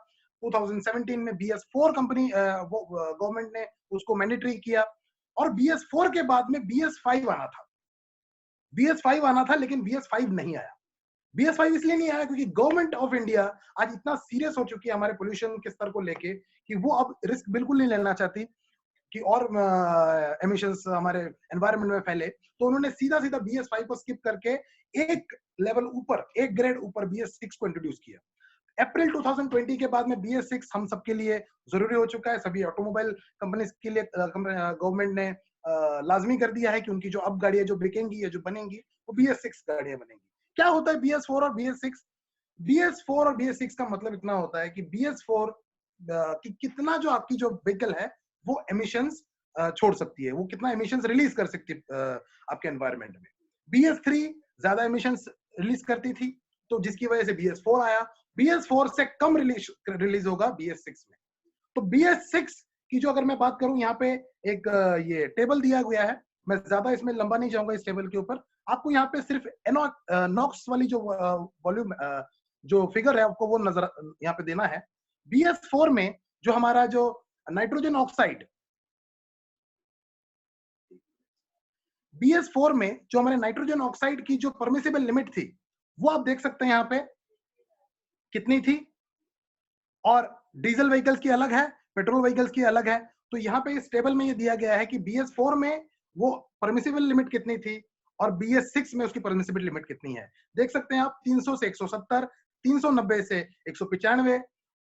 2017 में BS4 कंपनी गवर्नमेंट ने उसको मैंडेटरी किया, और BS4 के बाद में BS5 आना था। BS5 आना था लेकिन BS5 नहीं आया। BS5 इसलिए नहीं आया क्योंकि गवर्नमेंट ऑफ इंडिया आज इतना सीरियस हो चुकी है हमारे पोल्यूशन के स्तर को लेके कि वो अब रिस्क बिल्कुल नहीं लेना चाहती कि और एमिशंस हमारे एनवायरनमेंट में फैले। तो उन्होंने सीधा सीधा BS5 को स्किप करके एक लेवल ऊपर, एक ग्रेड ऊपर BS6 को इंट्रोड्यूस किया। अप्रैल 2020 के बाद में BS6 हम सबके लिए जरूरी हो चुका है। सभी ऑटोमोबाइल कंपनीज के लिए गवर्नमेंट ने लाजमी कर दिया है कि उनकी जो अब गाड़ियां जो बिकेंगी या जो बनेंगी वो BS6 गाड़ियां बनेंगी। क्या होता है BS4 और BS6? BS4 और BS6 का मतलब इतना होता है कि BS4 कि कितना जो आपकी जो व्हीकल है वो एमिशंस छोड़ सकती है, वो कितना एमिशंस रिलीज कर सकती है आपके एनवायरनमेंट में। BS3 ज्यादा एमिशंस रिलीज करती थी, तो जिसकी वजह से BS4 आया। BS4 से कम रिलीज होगा BS6 में। तो BS6 की जो अगर मैं बात करूं, यहाँ पे एक ये टेबल दिया गया है, मैं ज्यादा इसमें लंबा नहीं जाऊंगा इस टेबल के ऊपर। आपको यहाँ पे सिर्फ नॉक्स वाली जो वॉल्यूम जो फिगर है आपको वो नजर यहाँ पे देना है। BS4 में जो हमारा जो नाइट्रोजन ऑक्साइड, BS4 में जो हमारे नाइट्रोजन ऑक्साइड की जो परमिसिबल लिमिट थी वो आप देख सकते हैं यहाँ पे कितनी थी, और डीजल व्हीकल्स की अलग है, पेट्रोल व्हीकल्स की अलग है। तो यहाँ पे इस टेबल में ये दिया गया है कि BS4 में वो परमिसिबल लिमिट कितनी थी और BS6 में उसकी परमिसिबल लिमिट कितनी है। देख सकते हैं आप 300 से 170, 390 से 195,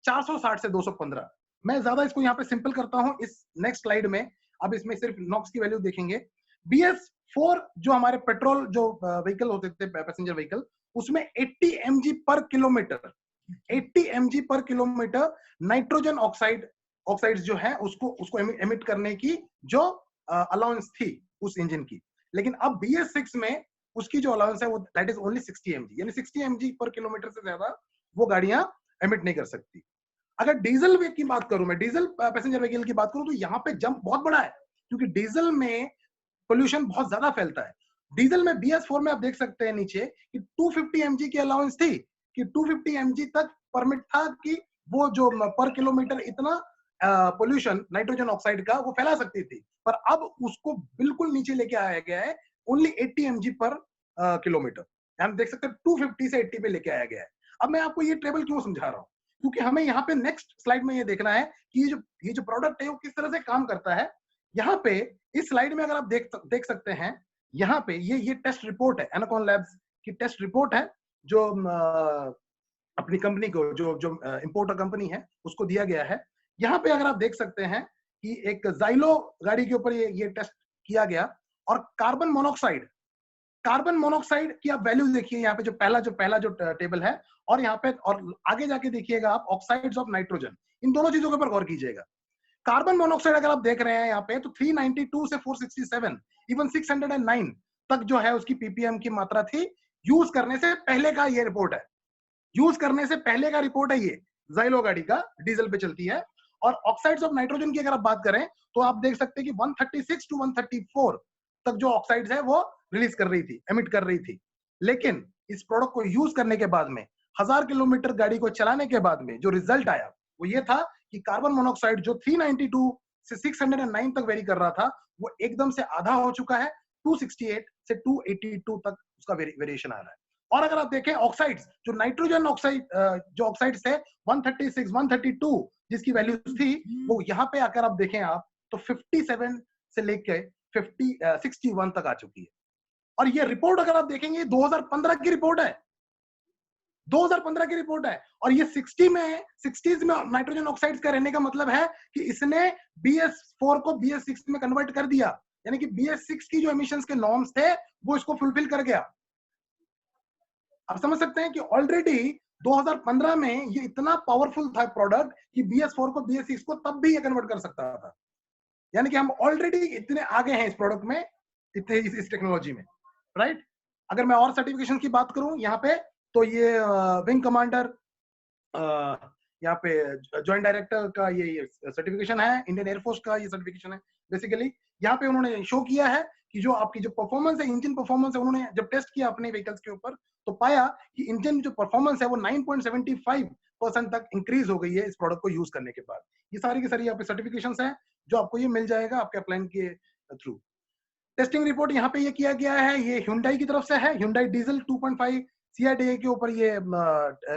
460 से 215। मैं ज्यादा इसको यहाँ पे सिंपल करता हूँ इस नेक्स्ट स्लाइड में। अब इसमें सिर्फ नॉक्स की वैल्यू देखेंगे। BS4 जो हमारे पेट्रोल जो व्हीकल होते थे, पैसेंजर व्हीकल, उसमें 80 mg पर किलोमीटर, 80 mg पर किलोमीटर नाइट्रोजन ऑक्साइड्स जो है उसको एमिट करने की जो अलाउंस थी उस इंजन की। लेकिन अब BS6 में उसकी जो अलाउंस है वो दैट इज ओनली 60 mg, यानी 60 mg पर किलोमीटर से ज्यादा वो गाड़ियां एमिट नहीं कर सकती। अगर डीजल की बात करूं, मैं डीजल पैसेंजर व्हीकल की बात करूं, तो यहाँ पे जंप बहुत बड़ा है क्योंकि डीजल में पोल्यूशन बहुत ज्यादा फैलता है। डीजल में BS4 में आप देख सकते हैं नीचे कि 250 mg की अलाउंस थी, कि 250 mg तक परमिट था कि वो जो पर किलोमीटर इतना पोल्यूशन नाइट्रोजन ऑक्साइड का वो फैला सकती थी, पर अब उसको बिल्कुल नीचे लेके आया गया है, ओनली 80 mg पर किलोमीटर। हम देख सकते हैं 250 से 80 पे लेके आया गया है। अब मैं आपको ये टेबल क्यों समझा रहा हूँ, क्योंकि हमें यहाँ पे नेक्स्ट स्लाइड में ये देखना है कि ये जो प्रोडक्ट है वो किस तरह से काम करता है। यहाँ पे इस स्लाइड में अगर आप देख सकते हैं, यहाँ पे ये टेस्ट रिपोर्ट है, एनाकॉन लैब्स की टेस्ट रिपोर्ट है, जो अपनी कंपनी को जो इंपोर्टर कंपनी है उसको दिया गया है। यहाँ पे अगर आप देख सकते हैं कि एक ज़ाइलो गाड़ी के ऊपर ये टेस्ट किया गया, और कार्बन मोनोऑक्साइड की आप वैल्यू देखिए यहाँ पे, जो पहला जो टेबल है, और यहाँ पे और आगे जाके देखिएगा आप ऑक्साइड्स ऑफ नाइट्रोजन, इन दोनों चीजों के ऊपर गौर कीजिएगा। कार्बन मोनोऑक्साइड अगर आप देख रहे हैं यहाँ पे तो 392 से 467 इवन 609 तक जो है उसकी पीपीएम की मात्रा थी। यूज करने से पहले का ये रिपोर्ट है, यूज करने से पहले का रिपोर्ट है ये, जाइलो गाड़ी का, डीजल पे चलती है। और ऑक्साइड्स ऑफ नाइट्रोजन की अगर आप बात करें तो आप देख सकते हैं कि 136 टू 134 तक जो ऑक्साइड्स है वो रिलीज कर रही थी, एमिट कर रही थी। लेकिन इस प्रोडक्ट को यूज करने के बाद में 1000 किलोमीटर गाड़ी को चलाने के बाद में जो रिजल्ट आया वो ये था कि कार्बन मोनोऑक्साइड जो 392 से 609 तक वेरी कर रहा था वो एकदम से आधा हो चुका है, 268 से 282 तक उसका वेरिएशन आ रहा है। और अगर आप देखें ऑक्साइड्स, जो नाइट्रोजन ऑक्साइड जो ऑक्साइड्स है 136 132 जिसकी वैल्यू थी, वो यहाँ पे आकर आप देखें आप तो 57 से लेके 61 तक आ चुकी है। और ये रिपोर्ट अगर आप देखेंगे 2015 की रिपोर्ट है, 2015 की रिपोर्ट है। और ये 60s में नाइट्रोजन ऑक्साइड्स का रहने का मतलब है कि इसने BS4 को BS6 में कन्वर्ट कर दिया, यानी कि BS6 की जो एमिशंस के नॉर्म्स थे वो इसको फुलफिल कर गया। आप समझ सकते हैं कि ऑलरेडी 2015 में ये इतना पावरफुल था प्रोडक्ट कि BS4 को BS6 को तब भी ये कन्वर्ट कर सकता था। यानी कि हम ऑलरेडी इतने आगे हैं इस प्रोडक्ट में, इतने इस टेक्नोलॉजी में, राइट। अगर मैं और सर्टिफिकेशन की बात करूं यहाँ पे तो ये विंग कमांडर, यहाँ पे जॉइंट डायरेक्टर का ये सर्टिफिकेशन है, इंडियन एयरफोर्स का ये सर्टिफिकेशन है। बेसिकली यहाँ पे उन्होंने शो किया है कि जो आपकी जो परफॉर्मेंस है, इंजन परफॉर्मेंस है, उन्होंने जब टेस्ट किया अपने व्हीकल्स के ऊपर तो पाया कि इंजन जो परफॉर्मेंस है वो 9.75% तक इंक्रीज हो गई है इस प्रोडक्ट को यूज करने के बाद। ये सारी की सारी यहाँ पे सर्टिफिकेशंस हैं जो आपको ये मिल जाएगा आपके अप्लाइन के थ्रू। टेस्टिंग रिपोर्ट यहाँ पे ये किया गया है, ये Hyundai की तरफ से है, Hyundai डीजल 2.5 CIDA के ऊपर ये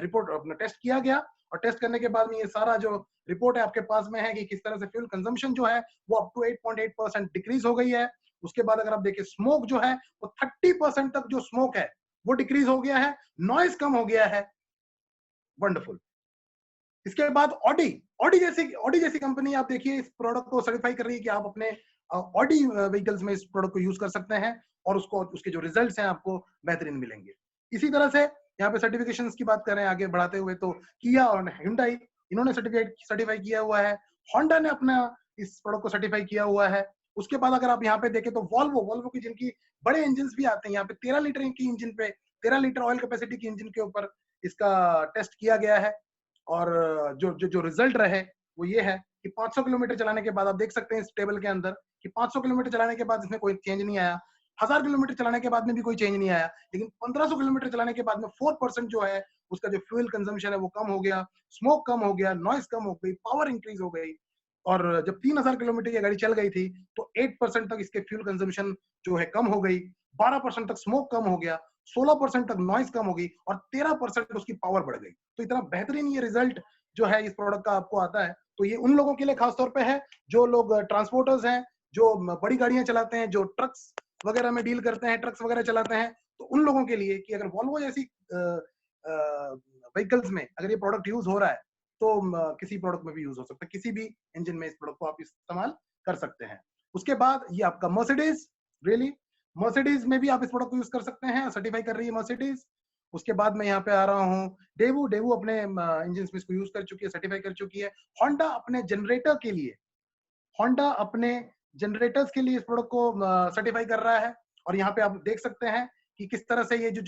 रिपोर्ट अपना टेस्ट किया गया। और टेस्ट करने के बाद में ये सारा जो रिपोर्ट है आपके पास में है कि किस तरह से फ्यूल कंजम्पशन जो है वो अप टू 8.8% डिक्रीज हो गई है। उसके बाद अगर आप देखिए स्मोक जो है वो 30% तक जो स्मोक है वो डिक्रीज हो गया है, नॉइज कम हो गया है। वंडरफुल। इसके बाद ऑडी जैसी कंपनी आप देखिए इस प्रोडक्ट को सर्टिफाई कर रही है कि आप अपने ऑडी व्हीकल्स में इस प्रोडक्ट को यूज कर सकते हैं और उसके जो रिजल्ट्स हैं आपको बेहतरीन मिलेंगे। इसी तरह से यहाँ पे सर्टिफिकेशंस की बात करें आगे बढ़ाते हुए तो किया और Hyundai इन्होंने सर्टिफाई किया हुआ है, होंडा ने अपना इस प्रोडक्ट को सर्टिफाई किया हुआ है। उसके बाद अगर आप यहाँ पे देखें तो वॉल्वो की जिनकी बड़े इंजन भी आते हैं, यहाँ पे 13 लीटर की इंजन पे 13 लीटर ऑयल कैपेसिटी की इंजन के ऊपर इसका टेस्ट किया गया है। और जो रिजल्ट रहे वो ये है कि 500 किलोमीटर चलाने के बाद आप देख सकते हैं इस टेबल के अंदर कि 500 किलोमीटर चलाने के बाद इसमें कोई चेंज नहीं आया, 1000 किलोमीटर चलाने के बाद में भी कोई चेंज नहीं आया, लेकिन 1500 किलोमीटर चलाने के बाद में 4% जो है उसका जो फ्यूल कंजम्पशन है वो कम हो गया, स्मोक कम हो गया, नॉइज कम हो गई, पावर इंक्रीज हो गई। और जब 3000 किलोमीटर की गाड़ी चल गई थी तो 8% तक इसके फ्यूल कंजम्पशन जो है कम हो गई, 12% तक स्मोक कम हो गया, 16% तक नॉइज कम हो गई और 13% उसकी पावर बढ़ गई। तो इतना बेहतरीन ये रिजल्ट जो है इस प्रोडक्ट का आपको आता है। तो ये उन लोगों के लिए खासतौर पे है जो लोग ट्रांसपोर्टर्स हैं, जो बड़ी गाड़ियां चलाते हैं, जो ट्रक्स वगैरह में डील करते हैं, ट्रक्स वगैरह चलाते हैं, तो उन लोगों के लिए कि अगर वॉल्वो जैसी व्हीकल्स में अगर ये प्रोडक्ट यूज हो रहा है तो किसी प्रोडक्ट में भी यूज हो सकता है, किसी भी इंजन में इस प्रोडक्ट को आप इस्तेमाल कर सकते हैं। उसके बाद ये आपका मर्सिडीज में भी आप इस प्रोडक्ट को यूज कर सकते हैं, सर्टिफाई कर रही है मर्सिडीज। उसके बाद मैं यहाँ पे आ रहा हूँ डेवू अपने इंजन में इसको यूज कर चुकी है, सर्टिफाई कर चुकी है। होंडा अपने जनरेटर्स के लिए इस प्रोडक्ट को सर्टिफाई कर रहा है। और यहाँ पे आप देख सकते हैं कि किस तरह से ये जो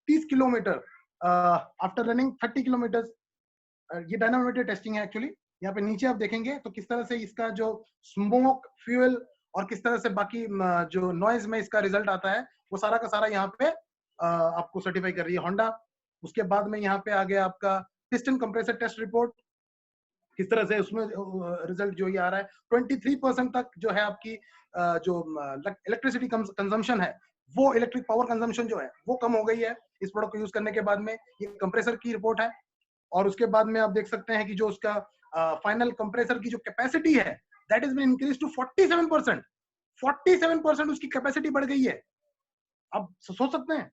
30 किलोमीटर आफ्टर रनिंग 30 किलोमीटर, ये डायनामोमीटर टेस्टिंग है एक्चुअली। यहाँ पे नीचे आप देखेंगे तो किस तरह से इसका जो स्मोक, फ्यूल और किस तरह से बाकी जो नॉइज में इसका रिजल्ट आता है वो सारा का सारा यहाँ पे आपको सर्टिफाई कर रही है होंडा। उसके बाद में यहाँ पे आ गया आपका पिस्टन कंप्रेसर टेस्ट रिपोर्ट, किस तरह से उसमें रिजल्ट जो ये आ रहा है 23% तक जो है आपकी जो इलेक्ट्रिसिटी कंजम्पशन है वो इलेक्ट्रिक पावर कंजम्पशन जो है वो कम हो गई है इस प्रोडक्ट को यूज करने के बाद में। ये कंप्रेसर की रिपोर्ट है। और उसके बाद में आप देख सकते हैं कि जो उसका फाइनल कंप्रेसर की जो कैपेसिटी है that is been increase to 47% उसकी कैपेसिटी बढ़ गई है। आप सोच सकते हैं।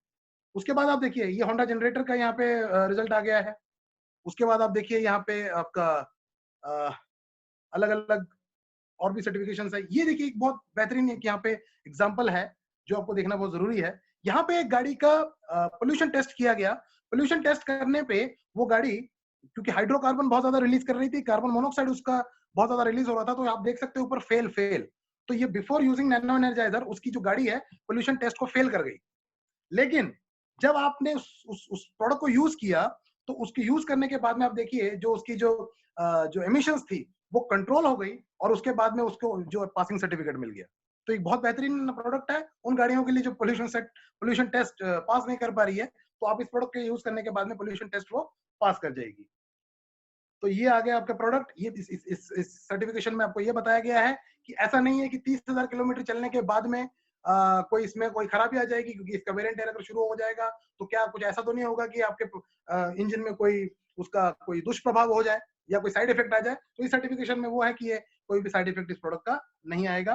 उसके बाद आप देखिए ये होंडा जनरेटर का यहाँ पे रिजल्ट आ गया है। उसके बाद आप देखिए यहाँ पे आपका अलग अलग और भी सर्टिफिकेशन है। ये देखिए एक बहुत बेहतरीन एक यहाँ पे एग्जांपल है जो आपको देखना बहुत जरूरी है। यहाँ पे एक गाड़ी का पोल्यूशन टेस्ट किया गया। पोल्यूशन टेस्ट करने पे वो गाड़ी क्योंकि हाइड्रोकार्बन बहुत ज्यादा रिलीज कर रही थी, कार्बन मोनोऑक्साइड उसका बहुत ज्यादा रिलीज हो रहा था, तो आप देख सकते हो ऊपर फेल फेल। तो ये बिफोर यूजिंग नैनो एनर्जाइजर उसकी जो गाड़ी है पोल्यूशन टेस्ट को फेल कर गई। लेकिन जब आपने उस प्रोडक्ट को यूज किया, तो उसकी यूज करने के बाद में आप देखिए जो उसकी जो एमिशंस थी वो कंट्रोल हो गई, और उसके बाद में उसको जो पासिंग सर्टिफिकेट मिल गया। तो एक बहुत बेहतरीन प्रोडक्ट है उन गाड़ियों के लिए जो पोल्यूशन टेस्ट पास नहीं कर पा रही है, तो आप इस प्रोडक्ट के यूज करने के बाद में पोल्यूशन टेस्ट वो पास कर जाएगी। तो ये आ गया आपका प्रोडक्ट। ये इस सर्टिफिकेशन में आपको ये बताया गया है कि ऐसा नहीं है कि 30,000 किलोमीटर चलने के बाद में कोई इसमें कोई खराबी आ जाएगी, क्योंकि इसका वेरिएंट अगर शुरू हो जाएगा तो क्या कुछ ऐसा तो नहीं होगा कि आपके इंजन में कोई उसका कोई दुष्प्रभाव हो जाए या कोई साइड इफेक्ट आ जाए। तो इस सर्टिफिकेशन में वो है कि ये कोई भी साइड इफेक्ट इस प्रोडक्ट का नहीं आएगा।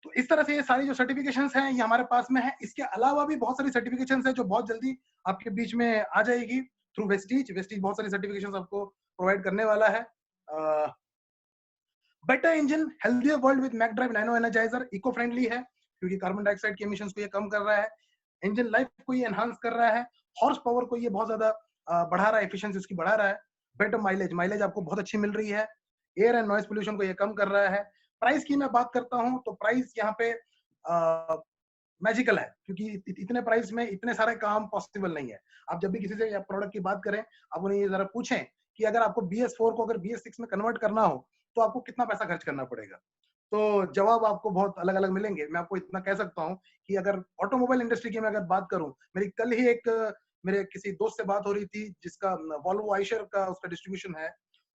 तो इस तरह से ये सारी जो सर्टिफिकेशंस हैं ये हमारे पास में है। इसके अलावा भी बहुत सारी सर्टिफिकेशंस है जो बहुत जल्दी आपके बीच में आ जाएगी थ्रू वेस्टीज। वेस्टीज बहुत सारी सर्टिफिकेशंस आपको प्रोवाइड करने वाला है। Better engine, healthier world with Mac drive nano energizer, eco friendly है क्योंकि कार्बन डाइऑक्साइड के एमिशंस को ये कम कर रहा है। इंजन लाइफ को ये एनहांस कर रहा है। हॉर्स पावर को ये बहुत ज्यादा बढ़ा रहा है, एफिशिएंसी उसकी बढ़ा रहा है। बेटर माइलेज, माइलेज आपको बहुत अच्छी मिल रही है। एयर एंड नॉइज पोल्यूशन को ये कम कर रहा है। प्राइस की मैं बात करता हूं तो प्राइस यहाँ पे मैजिकल है, क्योंकि इतने प्राइस में इतने सारे काम पॉसिबल नहीं है। आप जब भी किसी से प्रोडक्ट की बात करें, आप उन्हें ये जरा पूछें कि अगर आपको BS4 को अगर BS6 में कन्वर्ट करना हो तो आपको कितना पैसा खर्च करना पड़ेगा, तो जवाब आपको बहुत अलग अलग मिलेंगे। मैं आपको इतना कह सकता हूँ कि अगर ऑटोमोबाइल इंडस्ट्री की मैं अगर बात करूं, मेरी कल ही एक मेरे किसी दोस्त से बात हो रही थी जिसका वॉल्वो आइशर का उसका डिस्ट्रीब्यूशन है,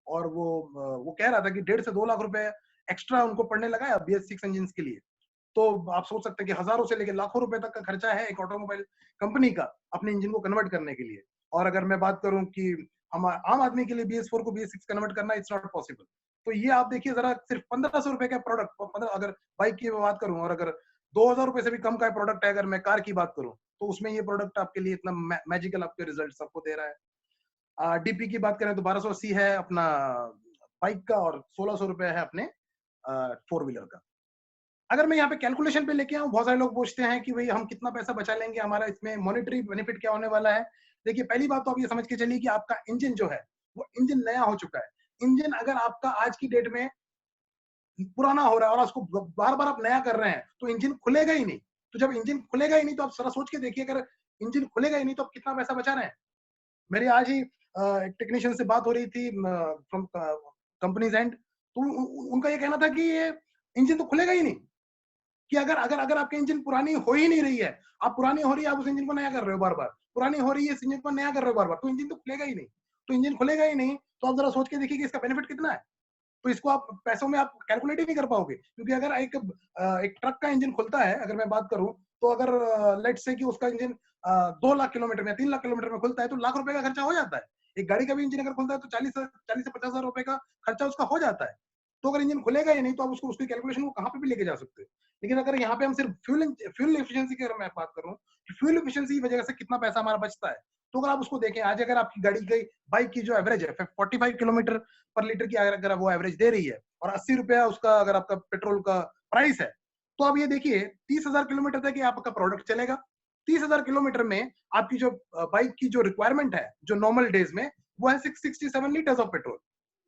और वो कह रहा था कि 1.5 से 2 लाख रुपए एक्स्ट्रा उनको पड़ने लगा है BS6 इंजन के लिए। तो आप सोच सकते हैं कि हजारों से लेकर लाखों रुपए तक का खर्चा है एक ऑटोमोबाइल कंपनी का अपने इंजन को कन्वर्ट करने के लिए। और अगर मैं बात करूं कि हम आम आदमी के लिए BS4 को BS6 कन्वर्ट करना इट्स नॉट पॉसिबल। तो ये आप देखिए जरा, सिर्फ 1500 रुपए का प्रोडक्ट, अगर बाइक की बात करूं, और अगर 2000 रुपए से भी कम का प्रोडक्ट है अगर मैं कार की बात करूं, तो उसमें ये प्रोडक्ट आपके लिए इतना मैजिकल आपके रिजल्ट आपको दे रहा है। डीपी की बात करें तो 1280 है अपना बाइक का, और 1600 रुपए है अपने 4 व्हीलर का। अगर मैं यहाँ पे कैलकुलेशन पे लेके आऊं, बहुत सारे लोग पूछते हैं कि भाई हम कितना पैसा बचा लेंगे, हमारा इसमें मॉनेटरी बेनिफिट क्या होने वाला है। देखिए, पहली बात तो आप ये समझ के चलिए कि आपका इंजन जो है वो इंजन नया हो चुका है। इंजन अगर आपका आज की डेट में पुराना हो रहा है और उसको बार बार आप नया कर रहे हैं, तो इंजन खुलेगा ही नहीं। तो जब इंजन खुलेगा ही नहीं, तो आप जरा सोच के देखिए, अगर इंजन खुलेगा ही नहीं तो आप कितना पैसा बचा रहे हैं। मेरी आज ही एक टेक्नीशियन से बात हो रही थी फ्रॉम कंपनीज एंड, तो उनका ये कहना था कि ये इंजन तो खुलेगा ही नहीं, कि अगर अगर अगर आपके इंजन पुरानी हो ही नहीं रही है, आप पुरानी हो रही है, आप उस इंजन को नया कर रहे हो बार बार, पुरानी हो रही है इस इंजन को नया कर रहे हो बार बार, तो इंजन तो खुलेगा ही नहीं। तो इंजन खुलेगा ही नहीं, तो आप जरा सोच के देखिए कि इसका बेनिफिट कितना है। तो इसको आप पैसों में आप कैलकुलेट ही नहीं कर पाओगे, क्योंकि अगर एक ट्रक का इंजन खुलता है, अगर मैं बात करूं, तो अगर लेट से कि उसका इंजन 2 लाख किलोमीटर में 3 लाख किलोमीटर में खुलता है, तो लाख रुपए का खर्चा हो जाता है। एक गाड़ी का भी इंजन अगर खुलता है तो 40 से 50 हजार रुपए का खर्चा उसका हो जाता है। तो अगर इंजन खुलेगा ही नहीं, तो आप उसको उसकी कैलकुलेशन को कहाँ पे भी लेके जा सकते हो। लेकिन अगर यहाँ पे हम सिर्फ फ्यूल एफिशिएंसी की अगर मैं बात करूं, कि फ्यूल एफिशिएंसी की वजह से कितना पैसा हमारा बचता है, तो अगर आप उसको देखें, आज अगर आपकी गाड़ी की बाइक की जो एवरेज है 45 किलोमीटर पर लीटर की अगर वो एवरेज दे रही है, और 80 रुपया उसका अगर आपका पेट्रोल का प्राइस है, तो आप ये देखिए 30,000 किलोमीटर तक आपका प्रोडक्ट चलेगा। 30,000 किलोमीटर में आपकी जो बाइक की जो रिक्वायरमेंट है जो नॉर्मल डेज में, वो है 667 litres of petrol.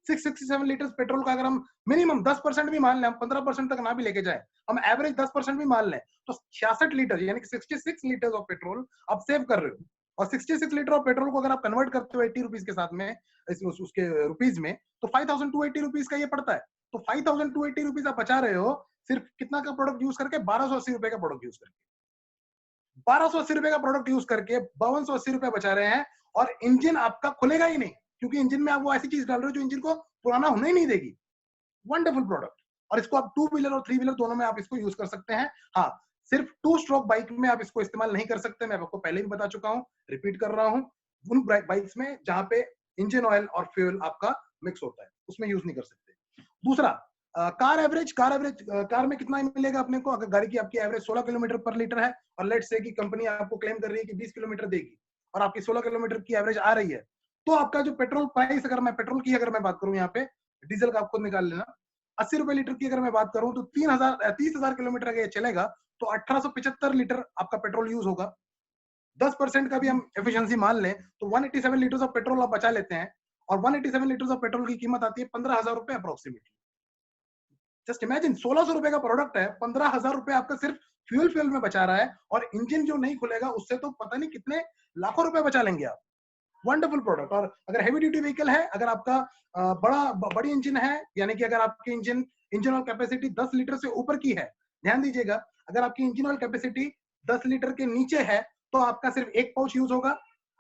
667 litres petrol का अगर हम मिनिमम 10% भी मान लें, हम 15% तक ना भी लेके जाए, हम एवरेज 10% भी मान लें, तो 66 लीटर यानी कि 66 लीटर्स ऑफ पेट्रोल आप सेव कर रहे हो। और 66 लीटर ऑफ पेट्रोल को अगर आप कन्वर्ट करते हो 80 रुपीज के साथ में, उसके रुपीज में, तो 5280 रुपीज का ये पड़ता है। तो 5280 रुपीज आप बचा रहे हो सिर्फ कितना का प्रोडक्ट यूज करके, 1280 रुपए का प्रोडक्ट यूज करके। 1280 रुपए का प्रोडक्ट यूज करके 5280 रुपए बचा रहे हैं, और इंजन आपका खुलेगा ही नहीं, क्योंकि इंजन में आप वो ऐसी चीज डाल रहे हो जो इंजन को पुराना होने ही नहीं देगी। Wonderful product. और इसको आप 2 व्हीलर और 3 व्हीलर दोनों में आप इसको यूज कर सकते हैं। हाँ, सिर्फ 2 स्ट्रोक बाइक में आप इसको इस्तेमाल नहीं कर सकते, मैं आपको पहले भी बता चुका हूँ, रिपीट कर रहा हूँ। उन बाइक्स में जहां पे इंजन ऑयल और फ्यूल आपका मिक्स होता है, उसमें यूज नहीं कर सकते। दूसरा, कार में कितना मिलेगा अपने को, अगर गाड़ी की आपकी एवरेज 16 किलोमीटर पर लीटर है, और लेट से कि कंपनी आपको क्लेम कर रही है कि 20 किलोमीटर देगी, और आपकी 16 किलोमीटर की एवरेज आ रही है, तो आपका जो पेट्रोल प्राइस, अगर मैं पेट्रोल की अगर मैं बात करूं, यहाँ पे डीजल का आप खुद निकाल लेना, 80 रुपए लीटर की अगर मैं बात करूं, तो 30,000 किलोमीटर अगर ये चलेगा, तो 1875 लीटर आपका पेट्रोल यूज होगा। 10% का भी हम एफिशिएंसी मान लें तो 187 लीटर ऑफ पेट्रोल आप बचा लेते हैं, और 187 लीटर ऑफ पेट्रोल की कीमत आती है 15,000 रुपए अप्रोक्सीमेटली। जस्ट इमेजिन 1600 रुपए का प्रोडक्ट है, 15,000 रुपए आपका सिर्फ फ्यूल में बचा रहा है, और इंजन जो नहीं खुलेगा उससे तो पता नहीं कितने लाखों रुपए बचा लेंगे आप। Wonderful product. और अगर हैवी ड्यूटी व्हीकल है, अगर आपका बड़ी इंजन है, यानी कि अगर आपकी इंजन ऑयल कैपेसिटी 10 लीटर से ऊपर की है, ध्यान दीजिएगा, अगर आपकी इंजन ऑयल कैपेसिटी 10 लीटर के नीचे है तो आपका सिर्फ एक पाउच यूज होगा।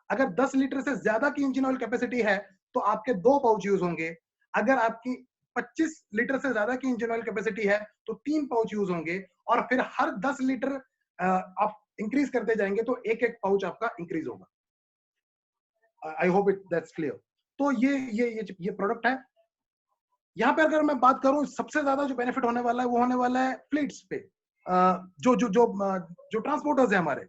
अगर 10 लीटर से ज्यादा की इंजन ऑयल कैपेसिटी है तो आपके 2 पाउच यूज होंगे। अगर आपकी 25 लीटर से ज्यादा की इंजन ऑयल कैपेसिटी है तो 3 पाउच यूज होंगे। और फिर हर 10 लीटर आप इंक्रीज करते जाएंगे तो एक एक पाउच आपका इंक्रीज होगा। I hope it that's clear. तो ये प्रोडक्ट है। यहाँ पे अगर मैं बात करूं, सबसे ज्यादा जो बेनिफिट होने वाला है वो होने वाला है फ्लीट्स पे, जो जो जो जो ट्रांसपोर्टर्स है हमारे।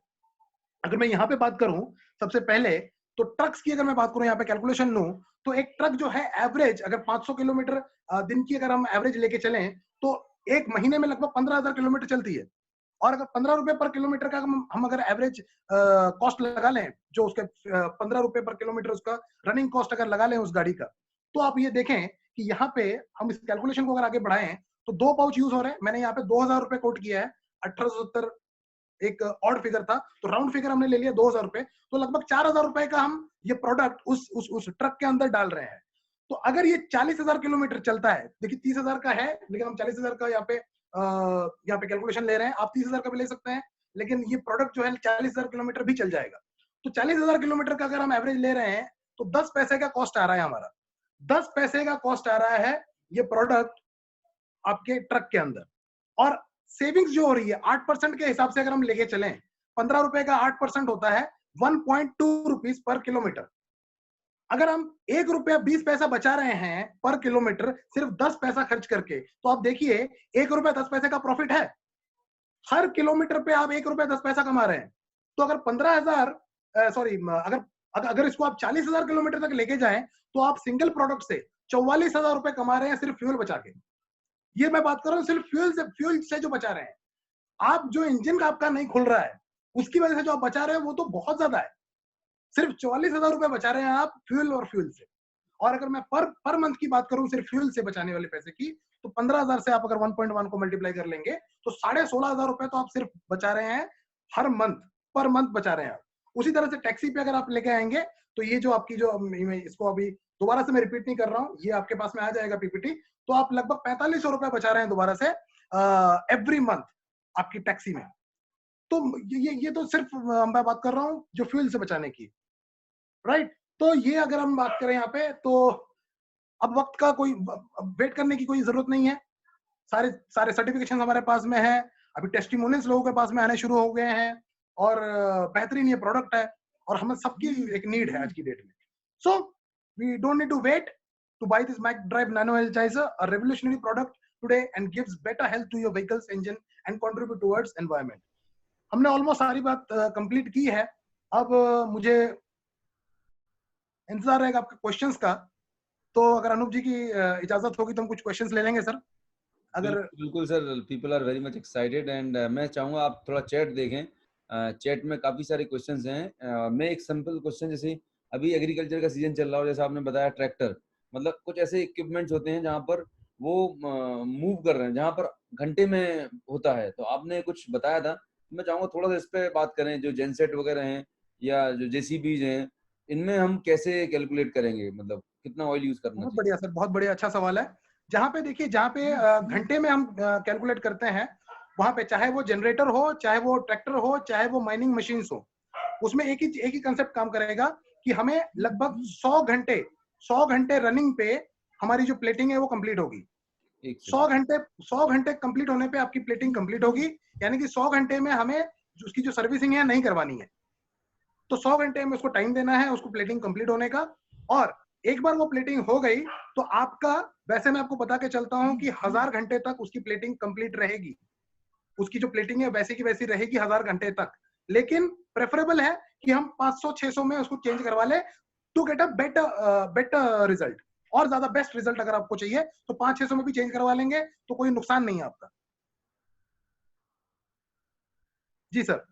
अगर मैं यहाँ पे बात करूं सबसे पहले, तो ट्रक्स की अगर मैं बात करूं, यहाँ पे कैलकुलेशन लूं, तो एक ट्रक जो है एवरेज अगर 500 किलोमीटर दिन की अगर हम एवरेज लेके चलें तो एक महीने में लगभग 15,000 किलोमीटर चलती है। और अगर 15 रुपए पर किलोमीटर का हम अगर एवरेज कॉस्ट लगा लें, जो उसके 15 रुपए पर किलोमीटर उसका रनिंग कॉस्ट अगर लगा लें उस गाड़ी का, तो आप ये देखें कि यहाँ पे हम इस कैलकुलेशन को अगर आगे बढ़ाएं तो 2 पाउच यूज हो रहे हैं। मैंने यहाँ पे 2,000 रुपए कोट किया है, 1870 एक ऑड फिगर था, तो राउंड फिगर हमने ले लिया 2,000 रुपए, तो लगभग 4,000 रुपए का हम ये प्रोडक्ट उस ट्रक के अंदर डाल रहे हैं। तो अगर ये 40,000 किलोमीटर चलता है, देखिए 30,000 का है लेकिन हम 40,000 का यहाँ पे कैलकुलेशन ले रहे हैं, आप 30,000 का भी ले सकते हैं, लेकिन ये प्रोडक्ट जो है 40,000 किलोमीटर भी चल जाएगा। तो 40,000 किलोमीटर का अगर हम एवरेज ले रहे हैं तो 10 पैसे का कॉस्ट आ रहा है हमारा, 10 पैसे का कॉस्ट आ रहा है ये प्रोडक्ट आपके ट्रक के अंदर। और सेविंग्स जो हो रही है 8% के हिसाब से अगर हम लेके चलें, 15 रुपए का 8% होता है 1.2 रुपीज पर किलोमीटर। अगर हम 1 रुपया 20 पैसा बचा रहे हैं पर किलोमीटर सिर्फ 10 पैसा खर्च करके, तो आप देखिए 1 रुपया 10 पैसे का प्रॉफिट है। हर किलोमीटर पे आप 1 रुपया 10 पैसा कमा रहे हैं। तो अगर 15,000 सॉरी, अगर इसको आप 40,000 किलोमीटर तक लेके जाएं तो आप सिंगल प्रोडक्ट से 44,000 रुपए कमा रहे हैं सिर्फ फ्यूल बचा के। ये मैं बात कर रहा हूँ सिर्फ फ्यूल से जो बचा रहे हैं। आप जो इंजन का आपका नहीं खुल रहा है उसकी वजह से जो आप बचा रहे हैं वो तो बहुत ज्यादा है। सिर्फ 44,000 रुपए बचा रहे हैं आप फ्यूल से। और अगर मैं पर मंथ की बात करूं सिर्फ फ्यूल से बचाने वाले पैसे की, तो 15,000 से आप अगर 1.1 को मल्टीप्लाई कर लेंगे तो 16,500 रुपए तो आप सिर्फ बचा रहे हैं हर मंथ, पर मंथ बचा रहे हैं आप। उसी तरह से टैक्सी पे अगर आप लेके आएंगे तो ये जो आपकी जो इसको अभी दोबारा से मैं रिपीट नहीं कर रहा हूँ, ये आपके पास में आ जाएगा पीपीटी, तो आप लगभग 4,500 रुपए बचा रहे हैं दोबारा से एवरी मंथ आपकी टैक्सी में। तो ये तो सिर्फ मैं बात कर रहा हूँ जो फ्यूल से बचाने की, राइट। तो ये अगर हम बात करें यहाँ पे, तो अब वक्त का कोई वेट करने की कोई जरूरत नहीं है। सारे सारे सर्टिफिकेशन हमारे पास में है, अभी टेस्टिमोनियल्स लोगों के पास में आने शुरू हो गए हैं, और बेहतरीन ये प्रोडक्ट है और हमें सबकी एक नीड है आज की डेट में। So we don't need to wait to buy this Mac drive nano energizer, a revolutionary product today and gives better health to your vehicles engine and contribute towards environment. हमने almost सारी बात complete की है। अब मुझे इंतजार रहेगा आपके क्वेश्चंस का। तो अगर अनूप जी की इजाजत होगी तो हम कुछ क्वेश्चंस ले लेंगे सर। अगर बिल्कुल sir, people are very much excited and मैं चाहूंगा आप थोड़ा चैट देखें। चैट में काफी सारे क्वेश्चंस हैं। मैं एक सिंपल क्वेश्चन, जैसे अभी एग्रीकल्चर का सीजन चल रहा हो, जैसा आपने बताया ट्रैक्टर, मतलब कुछ ऐसे इक्विपमेंट्स होते हैं जहाँ पर वो मूव कर रहे हैं, जहाँ पर घंटे में होता है, तो आपने कुछ बताया था। मैं चाहूंगा थोड़ा सा इस पे बात करें, जो जेनसेट वगैरह हैं या जो जेसीबीज हैं, इनमें हम कैसे कैलकुलेट करेंगे, मतलब कितना ऑयल यूज करना बहुत चाहिए। बढ़िया सर, बहुत बढ़िया, अच्छा सवाल है। जहाँ पे देखिए, जहाँ पे घंटे में हम कैलकुलेट करते हैं, वहां पे चाहे वो जनरेटर हो, चाहे वो ट्रैक्टर हो, चाहे वो माइनिंग मशीन हो, उसमें एक ही कंसेप्ट काम करेगा कि हमें लगभग 100 घंटे रनिंग पे हमारी जो प्लेटिंग है वो कंप्लीट होगी। एक 100 घंटे कंप्लीट होने पे आपकी प्लेटिंग कंप्लीट होगी, यानी कि 100 घंटे में हमें उसकी जो सर्विसिंग है नहीं करवानी है। तो 100 घंटे में उसको टाइम देना है, उसको प्लेटिंग कंप्लीट होने का। और एक बार वो प्लेटिंग हो गई तो आपका, वैसे मैं आपको बता के चलता हूं कि 1000 घंटे तक उसकी प्लेटिंग कंप्लीट रहेगी। उसकी जो प्लेटिंग है वैसे की वैसी रहेगी 1000 घंटे तक। लेकिन प्रेफरेबल है कि हम 500-600 में उसको चेंज करवा ले to get a better result. और ज्यादा बेस्ट रिजल्ट अगर आपको चाहिए तो 500-600 में भी चेंज करवा लेंगे, तो कोई नुकसान नहीं है आपका। जी sir,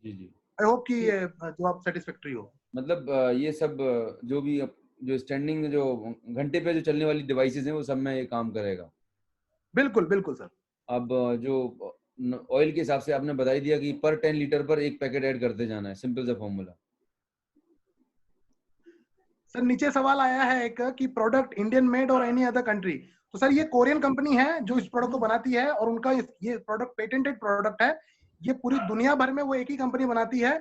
ji ji. I hope कि ये जवाब सेटिस्फैक्टरी हो। मतलब ये सब जो भी जो स्टैंडिंग जो घंटे पे जो चलने वाली डिवाइसेस हैं वो सब में ये काम करेगा। बिल्कुल बिल्कुल सर। अब जो ऑयल के हिसाब से आपने बता ही दिया कि पर 10 लीटर पर एक पैकेट ऐड करते जाना है, सिंपल सा फॉर्मूला। सर नीचे सवाल आया है एक कि प्रोडक्ट इंडियन मेड और एनी अदर कंट्री। तो सर ये कोरियन कंपनी है जो इस प्रोडक्ट को बनाती है और उनका ये प्रोडक्ट पेटेंटेड प्रोडक्ट है। ये पूरी दुनिया भर में वो एक ही कंपनी बनाती है।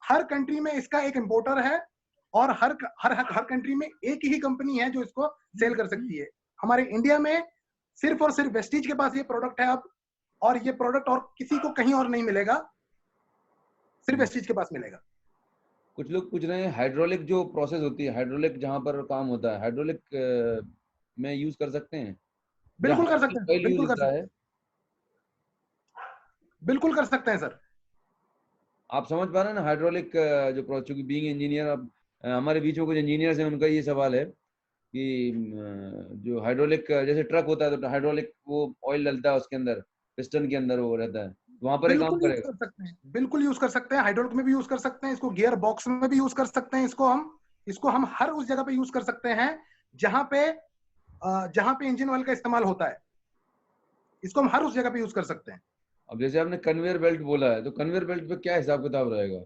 हर कंट्री में इसका एक इंपोर्टर है और हर हर हर कंट्री में एक ही कंपनी है जो इसको सेल कर सकती है। हमारे इंडिया में सिर्फ और सिर्फ वेस्टीज के पास ये प्रोडक्ट है अब, और ये प्रोडक्ट और किसी को कहीं और नहीं मिलेगा, सिर्फ वेस्टीज के पास मिलेगा। कुछ लोग पूछ रहे हैं हाइड्रोलिक जो प्रोसेस होती है, हाइड्रोलिक जहाँ पर काम होता है, हाइड्रोलिक में यूज कर सकते हैं या बिल्कुल कर सकते हाइड्रोलिक हैं, ऑयल यूज बिल्कुल कर होता सकते है? हैं, बिल्कुल कर सकते हैं सर। आप समझ पा रहे हैं ना हाइड्रोलिक जो प्रोसेस, क्योंकि बीइंग इंजीनियर, अब हमारे बीच में कुछ इंजीनियर्स हैं, उनका ये सवाल है कि जो हाइड्रोलिक जैसे ट्रक होता है तो हाइड्रोलिक वो ऑयल डलता है उसके अंदर, पिस्टन के अंदर वो रहता है, वहां पर ही काम बिल्कुल यूज करेगा। कर सकते हैं, बिल्कुल यूज कर सकते हैं, हाइड्रोलिक में भी यूज कर सकते हैं, इसको गियर बॉक्स में भी यूज कर सकते हैं, इसको हम हर उस जगह पे यूज कर सकते हैं जहां पे इंजन ऑयल का इस्तेमाल होता है। इसको हम हर उस जगह पे यूज कर सकते हैं। अब जैसे आपने कन्वेयर बेल्ट बोला है, तो कन्वेयर बेल्ट पे क्या हिसाब किताब रहेगा?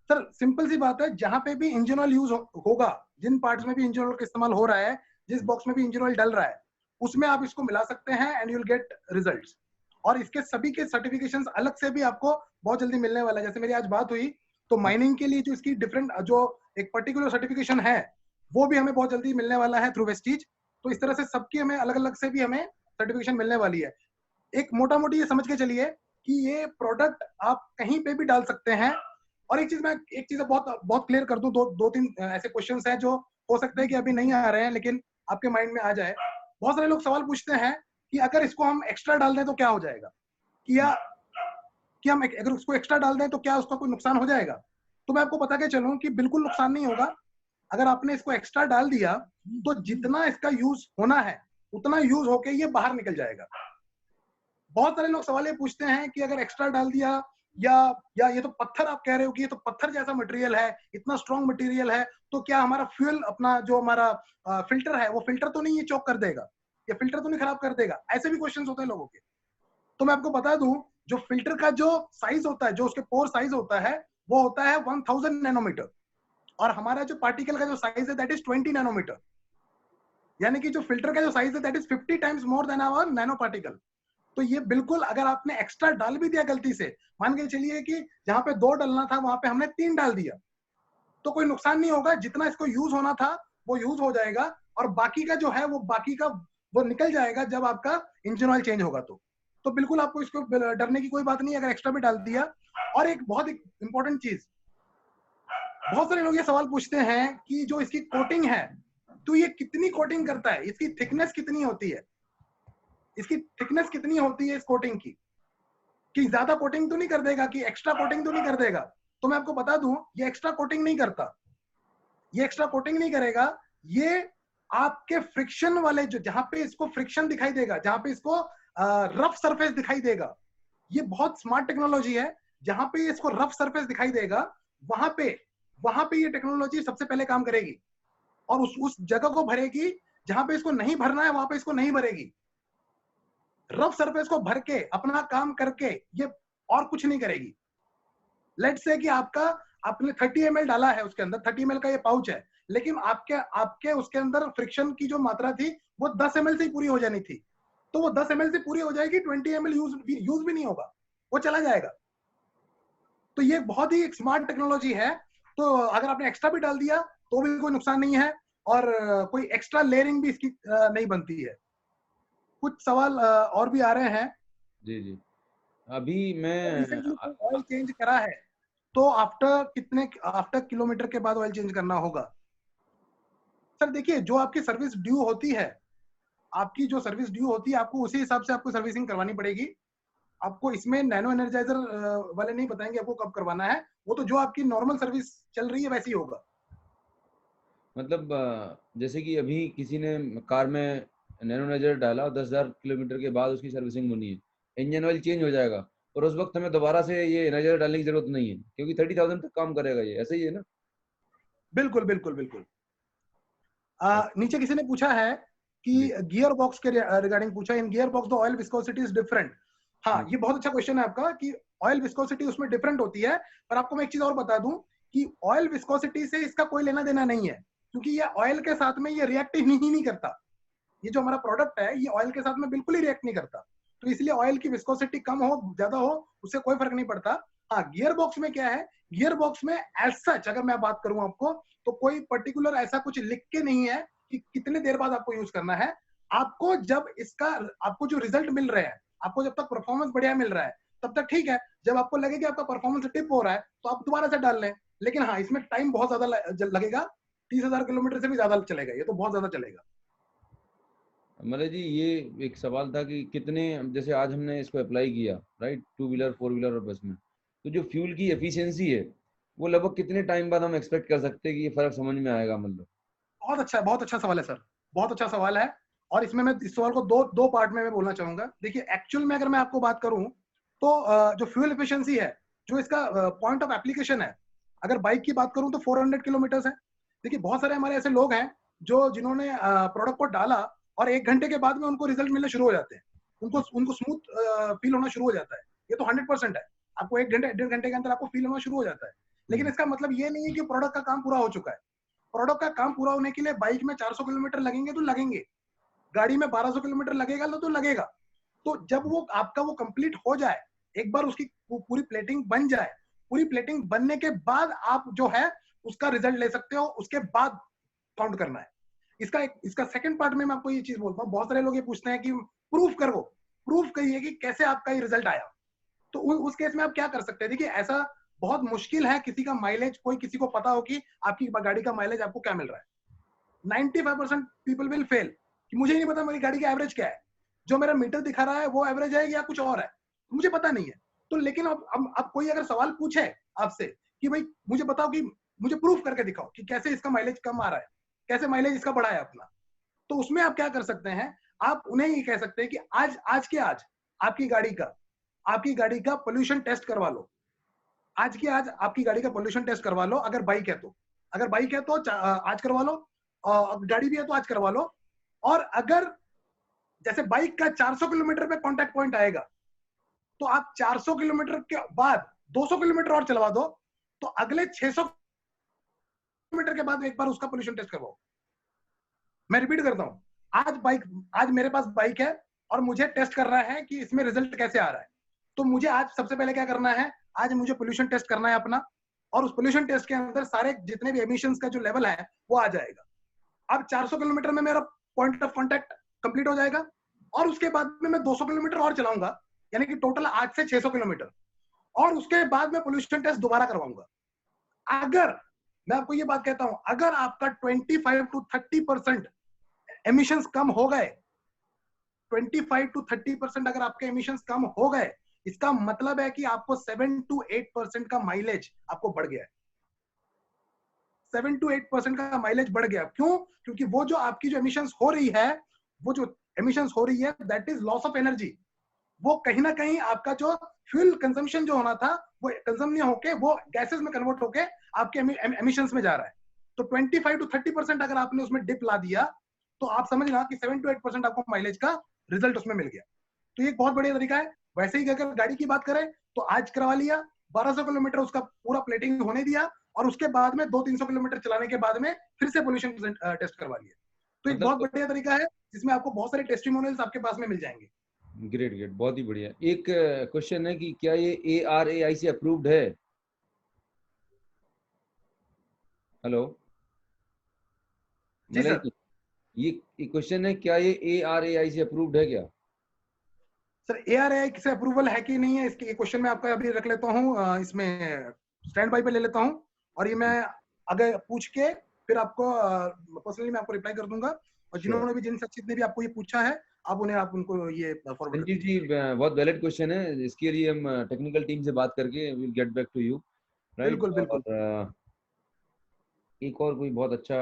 सर सिंपल सी बात है, जहां पे भी इंजन ऑयल यूज होगा, जिन पार्ट्स में भी इंजन ऑयल का इस्तेमाल हो रहा है, जिस बॉक्स में भी इंजन ऑयल डल रहा है, उसमें आप इसको मिला सकते हैं and you will get results. और इसके सभी के सर्टिफिकेशंस अलग से भी आपको बहुत जल्दी मिलने वाला है। जैसे मेरी आज बात हुई तो माइनिंग के लिए जो इसकी डिफरेंट जो एक पर्टिकुलर सर्टिफिकेशन है, वो भी हमें बहुत जल्दी मिलने वाला है थ्रू वेस्टीज। तो इस तरह से सबकी हमें अलग अलग से भी हमें सर्टिफिकेशन मिलने वाली है। एक मोटा मोटी ये समझ के चलिए कि ये प्रोडक्ट आप कहीं पे भी डाल सकते हैं। और एक चीज बहुत बहुत क्लियर कर दूं, दो तीन ऐसे क्वेश्चंस हैं जो हो सकता है कि अभी नहीं आ रहे हैं लेकिन आपके माइंड में आ जाए। बहुत सारे लोग सवाल पूछते हैं कि अगर इसको हम एक्स्ट्रा डाल दें तो क्या हो जाएगा, कि या कि हम अगर उसको एक्स्ट्रा डाल दें तो क्या उसका कोई नुकसान हो जाएगा। तो मैं आपको बता के चलूं कि बिल्कुल नुकसान नहीं होगा। अगर आपने इसको एक्स्ट्रा डाल दिया तो जितना इसका यूज होना है उतना यूज होके ये बाहर निकल जाएगा। बहुत सारे लोग सवाल ये पूछते हैं कि अगर एक्स्ट्रा डाल दिया या ये तो पत्थर, आप कह रहे हो कि ये तो पत्थर जैसा मटेरियल है, इतना स्ट्रॉन्ग मटेरियल है, तो क्या हमारा फ्यूल, अपना जो हमारा फिल्टर है, वो फिल्टर तो नहीं ये चौक कर देगा, या फिल्टर तो नहीं खराब कर देगा? ऐसे भी क्वेश्चंस होते हैं लोगों के। तो मैं आपको बता दूं, जो फिल्टर का जो साइज होता है, जो उसके पोर साइज होता है, वो होता है 1000 नैनोमीटर, और हमारा जो पार्टिकल का जो साइज है दैट इज 20 नैनोमीटर। यानी कि जो फिल्टर का जो साइज है that is 50 times more than our nano particle. तो ये बिल्कुल, अगर आपने एक्स्ट्रा डाल भी दिया गलती से, मान के चलिए कि जहां पे 2 डालना था वहां पे हमने 3 डाल दिया, तो कोई नुकसान नहीं होगा। जितना इसको यूज होना था वो यूज हो जाएगा, और बाकी का जो है वो बाकी का वो निकल जाएगा जब आपका इंजन ऑयल चेंज होगा। तो बिल्कुल आपको इसको डरने की कोई बात नहीं है अगर एक्स्ट्रा भी डाल दिया। और एक बहुत इंपॉर्टेंट चीज, बहुत सारे लोग ये सवाल पूछते हैं कि जो इसकी कोटिंग है, तो ये कितनी कोटिंग करता है, इसकी थिकनेस कितनी होती है, इसकी थिकनेस कितनी होती है इस कोटिंग की, कि ज्यादा कोटिंग तो नहीं कर देगा, कि एक्स्ट्रा कोटिंग तो नहीं कर देगा। तो मैं आपको बता दूं, ये एक्स्ट्रा कोटिंग नहीं करता, ये एक्स्ट्रा कोटिंग नहीं करेगा। ये आपके फ्रिक्शन वाले, जो जहां पे इसको फ्रिक्शन दिखाई देगा, जहां पे इसको रफ सरफेस दिखाई देगा, ये बहुत स्मार्ट टेक्नोलॉजी है। जहां पे इसको रफ सरफेस दिखाई देगा, वहां पे ये टेक्नोलॉजी सबसे पहले काम करेगी, और उस जगह को भरेगी। जहां पे इसको नहीं भरना है वहां पे इसको नहीं भरेगी। रफ सरफेस को भर के अपना काम करके ये और कुछ नहीं करेगी। लेट्स से कि आपने 30 ml डाला है, उसके अंदर 30 ml का ये पाउच है, लेकिन आपके उसके अंदर फ्रिक्शन की जो मात्रा थी वो 10 ml से ही पूरी हो जानी थी। तो वो 10 ml से पूरी हो जाएगी, 20 ml यूज भी नहीं होगा, वो चला जाएगा। तो ये बहुत ही एक स्मार्ट टेक्नोलॉजी है। तो अगर आपने एक्स्ट्रा भी डाल दिया तो भी कोई नुकसान नहीं है, और कोई एक्स्ट्रा लेयरिंग भी इसकी नहीं बनती है। कुछ सवाल और भी आ रहे हैं। जी जी। अभी मैं रिसेंटली कोई ऑयल चेंज करा है तो आफ्टर किलोमीटर के बाद ऑयल चेंज करना होगा? सर देखिए, जो आपकी सर्विस ड्यू होती है, आपकी जो सर्विस ड्यू होती है, आपको उसी हिसाब से आपको सर्विसिंग करवानी पड़ेगी। आपको इसमें नैनो एनर्जाइजर वाले नहीं बताएंगे आपको कब करवाना है, वो तो जो आपकी नॉर्मल सर्विस चल रही है वैसी ही होगा। मतलब जैसे कि अभी किसी ने कार में नैनो नजर डाला और 10,000 किलोमीटर के बाद उसकी सर्विसिंग होनी है, इंजन ऑयल चेंज हो जाएगा, और उस वक्त हमें दोबारा से ये नजर डालने की जरूरत नहीं है, क्योंकि 30,000 तक काम करेगा ये, ऐसा ही है ना? बिल्कुल बिल्कुल बिल्कुल। नीचे किसी ने पूछा है कि जी गियर बॉक्स के रिगार्डिंग पूछा, in gearbox the oil viscosity is different. हाँ, जी ये बहुत अच्छा क्वेश्चन है आपका कि ऑयल विस्कोसिटी उसमें डिफरेंट होती है। पर आपको मैं एक चीज और बता दूं कि ऑयल विस्कोसिटी से इसका कोई लेना देना नहीं है, क्योंकि ये ऑयल के साथ में ये रिएक्ट ही नहीं करता। ये जो हमारा प्रोडक्ट है ये ऑयल के साथ में बिल्कुल ही रिएक्ट नहीं करता। तो इसलिए ऑयल की विस्कोसिटी कम हो ज्यादा हो उससे कोई फर्क नहीं पड़ता। हाँ, गियर बॉक्स में क्या है, गियर बॉक्स में एज सच अगर मैं बात करूं आपको, तो कोई पर्टिकुलर ऐसा कुछ लिख के नहीं है कि कितने देर बाद आपको यूज करना है। आपको जब इसका आपको जो रिजल्ट मिल रहे हैं, आपको जब तक परफॉर्मेंस बढ़िया मिल रहा है तब तक ठीक है। जब आपको लगे कि आपका परफॉर्मेंस डिप हो रहा है तो आप दोबारा से डाल लें। लेकिन हाँ, इसमें टाइम बहुत ज्यादा लगेगा, 30,000 किलोमीटर से भी ज्यादा चलेगा, ये तो बहुत ज्यादा चलेगा। मतलब जी ये एक सवाल था कि कितने, जैसे आज हमने इसको अप्लाई किया right, two wheeler four wheeler और बस में, तो जो फ्यूल की एफिशिएंसी है वो लगभग कितने टाइम बाद हम एक्सपेक्ट कर सकते हैं कि ये फर्क समझ में आएगा मतलब? बहुत अच्छा सवाल है सर, बहुत अच्छा सवाल है। और इसमें मैं इस सवाल को दो दो पार्ट में मैं बोलना चाहूंगा। देखिए, एक्चुअल में अगर मैं आपको बात करूं तो जो फ्यूल एफिशिएंसी है, जो इसका पॉइंट ऑफ एप्लीकेशन है, अगर बाइक की बात करूं तो 400 किलोमीटर है। देखिए, बहुत सारे हमारे ऐसे लोग हैं जो जिन्होंने प्रोडक्ट को डाला और 1 घंटे के बाद में उनको रिजल्ट मिलने शुरू हो जाते हैं, उनको उनको स्मूथ फील होना शुरू हो जाता है। ये तो 100% है, आपको 1 घंटे 1.5 घंटे के अंदर आपको फील होना शुरू हो जाता है। लेकिन इसका मतलब ये नहीं है कि प्रोडक्ट का काम पूरा हो चुका है। प्रोडक्ट का काम पूरा होने के लिए बाइक में 400 किलोमीटर लगेंगे तो लगेंगे, गाड़ी में 1200 किलोमीटर लगेगा तो लगेगा। तो जब वो आपका वो कंप्लीट हो जाए, एक बार उसकी पूरी प्लेटिंग बन जाए, पूरी प्लेटिंग बनने के बाद आप जो है उसका रिजल्ट ले सकते हो, उसके बाद काउंट करना है। इसका सेकंड पार्ट में मैं आपको ये चीज बोलता हूँ, बहुत सारे लोग ये पूछते हैं कि प्रूफ करो, प्रूफ करिए कि कैसे आपका ये रिजल्ट आया। तो उस केस में आप क्या कर सकते हैं? देखिए, ऐसा बहुत मुश्किल है किसी का माइलेज, कोई किसी को पता हो कि आपकी गाड़ी का माइलेज आपको क्या मिल रहा है। 95% पीपल विल फेल कि मुझे नहीं पता मेरी गाड़ी का एवरेज क्या है, जो मेरा मीटर दिखा रहा है वो एवरेज है या कुछ और है, मुझे पता नहीं है। तो लेकिन अब कोई अगर सवाल पूछे आपसे कि भाई मुझे बताओ कि मुझे प्रूफ करके दिखाओ कि कैसे इसका माइलेज कम आ रहा है, कैसे माइलेज इसका बढ़ा है अपना, तो उसमें आप क्या कर सकते हैं? आप उन्हें ये कह सकते हैं कि आज आज के आज आपकी गाड़ी का पोल्यूशन टेस्ट करवा लो। आज की आज आपकी गाड़ी का पोल्यूशन टेस्ट करवा लो, अगर बाइक है तो। अगर बाइक है तो आज करवा लो, गाड़ी भी है तो आज करवा लो। और अगर जैसे बाइक का 400 किलोमीटर पे कांटेक्ट पॉइंट आएगा, तो आप 400 किलोमीटर के बाद 200 किलोमीटर और चलवा दो, तो अगले 600 किलोमीटर के बाद एक बार उसका पोल्यूशन टेस्ट करवाओ। मैं रिपीट करता हूं, आज मेरे पास बाइक है और मुझे टेस्ट करना है कि इसमें रिजल्ट कैसे आ रहा है। तो मुझे आज सबसे पहले क्या करना है? आज मुझे पोल्यूशन टेस्ट करना है अपना, और उस पोल्यूशन टेस्ट के अंदर सारे जितने भी एमिशंस का जो लेवल है वो आ जाएगा। अब 400 किलोमीटर में मेरा पॉइंट ऑफ कांटेक्ट कंप्लीट हो जाएगा, और उसके बाद में मैं 200 किलोमीटर और चलाऊंगा, यानी कि टोटल 8 से 600 किलोमीटर, और उसके बाद में पोल्यूशन टेस्ट दोबारा करवाऊंगा। अगर मैं आपको ये बात कहता हूं, अगर आपका 25 to 30% एमिशंस कम हो गए, 25 to 30% अगर आपके एमिशंस कम हो गए, इसका मतलब है कि आपको 7 to 8% का माइलेज आपको बढ़ गया है। 7 to 8% का माइलेज बढ़ गया। क्यों? क्योंकि वो जो आपकी जो एमिशंस हो रही है, वो जो एमिशंस हो रही है, that is loss of energy. वो कहीं ना कहीं आपका जो फ्यूल कंजम्पशन जो होना था वो कंज्यूम नहीं होके वो गैसेस में कन्वर्ट होके आपके एमिशंस में जा रहा है। तो 25 to 30% अगर आपने उसमें डिप ला दिया, तो आप समझना कि 7 to 8% आपको माइलेज का रिजल्ट उसमें मिल गया। तो ये एक बहुत बढ़िया तरीका है। वैसे ही अगर गाड़ी की बात करें तो आज करवा लिया, 1200 किलोमीटर उसका पूरा प्लेटिंग होने दिया, और उसके बाद में 200-300 किलोमीटर चलाने के बाद में फिर से पोल्यूशन टेस्ट करवा लिया। तो एक बहुत मतलब बढ़िया तरीका है जिसमें आपको बहुत सारे टेस्टिमोनियल्स आपके पास में मिल जाएंगे। ग्रेट ग्रेट, बहुत ही बढ़िया। एक क्वेश्चन है कि क्या ये ARAI से अप्रूव्ड है? हेलो जी सर। मतलब ये क्वेश्चन है, क्या ये ARAI से अप्रूव्ड है क्या? सर, ARAI से अप्रूवल है कि नहीं है, इसके क्वेश्चन में आपका अभी रख लेता हूँ, इसमें स्टैंड बाई पे ले लेता हूँ, और ये मैं अगर पूछ के फिर आपको पर्सनली मैं आपको रिप्लाई कर दूंगा। और श्योर। जिन्होंने भी जिन सचित ने भी आपको ये पूछा है, आप उनको ये फॉरवर्ड कर संजीव दीजिए। जी, बहुत वैलिड क्वेश्चन है, इसके लिए हम टेक्निकल टीम से बात करके will get back to you, right. बिल्कुल बिल्कुल। और एक और कोई बहुत अच्छा,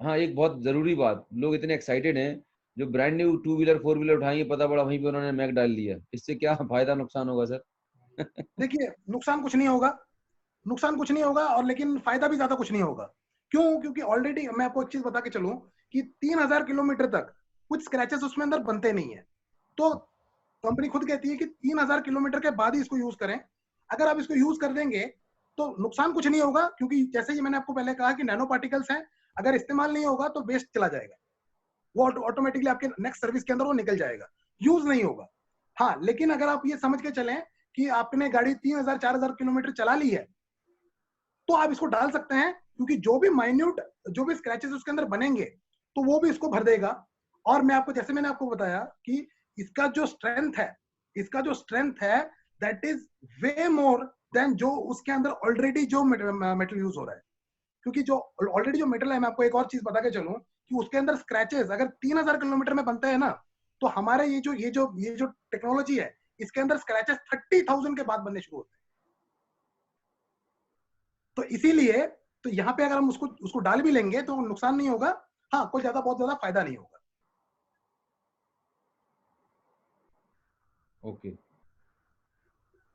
हाँ एक बहुत जरूरी बात, लोग इतने एक्साइटेड हैं, जो brand new two wheeler four wheeler उठाएंगे, पता पड़ा वहीं पे उन्होंने मैक डाल दिया, इससे क्या फायदा नुकसान होगा सर? देखिए, नुकसान कुछ नहीं होगा, नुकसान कुछ नहीं होगा, और लेकिन फायदा भी ज्यादा कुछ नहीं होगा। क्यों? क्योंकि ऑलरेडी मैं आपको एक चीज बता के चलूं कि 3000 किलोमीटर तक कुछ स्क्रैचेस उसमें अंदर बनते नहीं है। तो कंपनी खुद कहती है कि 3000 किलोमीटर के बाद ही इसको यूज करें। अगर आप इसको यूज कर देंगे तो नुकसान कुछ नहीं होगा, क्योंकि जैसे ही मैंने आपको पहले कहा कि नैनो पार्टिकल्स हैं, अगर इस्तेमाल नहीं होगा तो वेस्ट चला जाएगा, वो ऑटोमेटिकली आपके नेक्स्ट सर्विस के अंदर वो निकल जाएगा, यूज नहीं होगा। हाँ, लेकिन अगर आप ये समझ के चलें कि आपने गाड़ी 3000 4000 किलोमीटर चला ली है, तो आप इसको डाल सकते हैं, क्योंकि जो भी माइन्यूट, जो भी स्क्रैचेस उसके अंदर बनेंगे तो वो भी इसको भर देगा। और मैं आपको, जैसे मैंने आपको बताया कि इसका जो स्ट्रेंथ है, इसका जो स्ट्रेंथ है that is way more than जो उसके अंदर ऑलरेडी जो मेटल यूज हो रहा है। क्योंकि जो ऑलरेडी जो मेटल है, मैं आपको एक और चीज बता के चलूं कि उसके अंदर स्क्रैचेस अगर 3000 किलोमीटर में बनते हैं ना, तो हमारे ये जो टेक्नोलॉजी है, इसके अंदर स्क्रैचेस 30,000 के बाद बनने शुरू होते हैं। तो इसीलिए तो यहाँ पे अगर हम उसको उसको डाल भी लेंगे तो नुकसान नहीं होगा। हाँ, कोई ज्यादा बहुत ज्यादा फायदा नहीं होगा। ओके।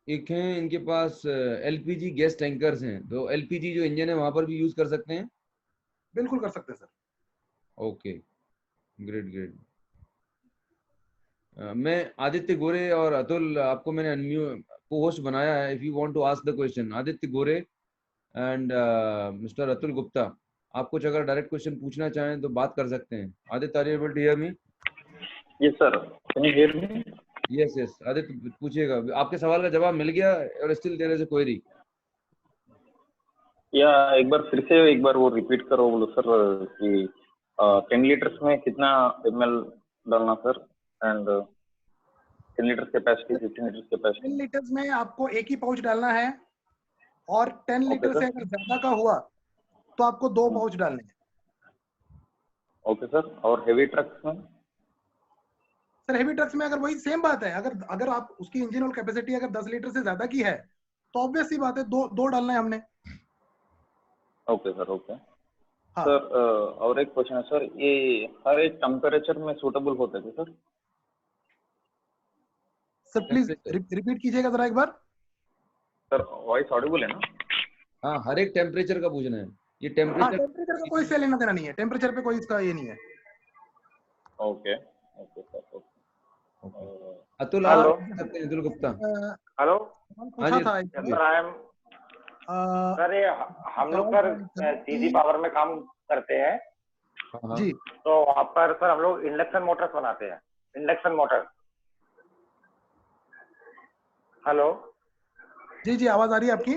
एक है इनके पास एलपीजी गैस टैंकर्स हैं, तो एलपीजी जो इंजन है वहां पर भी यूज कर सकते हैं? बिल्कुल कर सकते हैं सर। Okay, great great. मैं आदित्य गोरे और अतुल, आपको मैंने को होस्ट बनाया है। If you want to ask the question, Aditya Gore and mister Atul Gupta, आप कुछ अगर डायरेक्ट क्वेश्चन पूछना चाहें तो बात कर सकते हैं। Aditya, are you able to hear me? Yes sir, can you hear me? Yes yes Aditya, पूछिएगा। आपके सवाल का जवाब मिल गया और still there is a query? या एक बार फिर से एक बार वो रिपीट करो बोलो सर कि 10 लीटर्स में कितना ml डालना sir, and 10 litre capacity, 15 litre 10 capacity. Litres में आपको एक ही पाउच डालना है, और 10 ओके लीटर से सर, अगर ज्यादा का हुआ तो आपको 2 पाउच डालने हैं। Okay sir. और हेवी ट्रक्स में? सर हेवी ट्रक्स में अगर वही सेम बात है, अगर अगर आप उसकी इंजन ऑयल कैपेसिटी अगर 10 लीटर से ज्यादा की है तो ऑब्वियस सी बात है, दो दो डालना है हमने। ओके सर, ओके हाँ सर। और एक क्वेश्चन है सर, ये हर एक टेम्परेचर में सूटेबल होता है क्या सर? सर प्लीज रिपीट कीजिएगा जरा एक बार। सर वॉइस ऑडिबल है ना? हाँ, हर एक टेम्परेचर का पूछना है। ये हाँ, टेम्परेचर टेम्परेचर का कोई से लेना देना नहीं है, टेम्परेचर पे कोई इसका ये नहीं है। Okay okay sir, okay. Atul, आप हेलो पूछ सकते हैं, अतुल गुप्ता। हेलो। हाँ पूछा जी, था सर आई एम सर, ये हम लोग सर सीजी पावर में काम करते हैं। हाँ जी तो वहाँ पर सर हम लोग इंडक्शन मोटर्स बनाते हैं, इंडक्शन मोटर। हेलो। जी जी, आवाज आ रही है आपकी?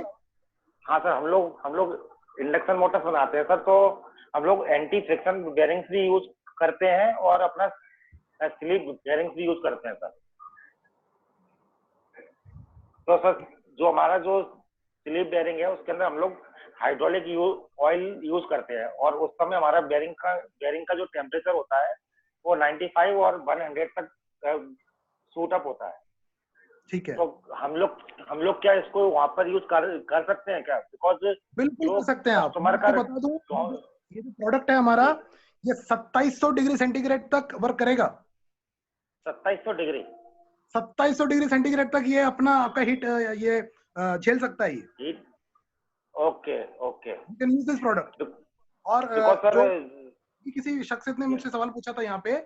हाँ सर, हम लोग इंडक्शन मोटर्स बनाते हैं सर। तो हम लोग एंटी फ्रिक्शन बेयरिंग्स भी यूज करते हैं और अपना स्लिप बेयरिंग्स भी यूज करते हैं सर। तो सर जो हमारा जो स्लिप बेयरिंग है उसके अंदर हम लोग हाइड्रोलिक ऑयल यूज करते हैं, और उस समय हमारा बेयरिंग का जो टेम्परेचर होता है वो 95 और 100 तक सूट अप होता है। ठीक है, तो हम लोग क्या इसको वहां पर यूज कर सकते हैं क्या? बिकॉज बिल्कुल जो कर सकते हैं आप। मैं कस्टमर का आपको बता दूं, ये जो प्रोडक्ट है हमारा, ये 2700 डिग्री सेंटीग्रेड तक वर्क करेगा। 2700 डिग्री 2700 डिग्री सेंटीग्रेड तक ये अपना आपका हीट ये झेल सकता है। ये heat. Okay okay. You can use this product. और बिकॉज सर जो किसी शख्सियत ने मुझसे सवाल पूछा था यहाँ पे,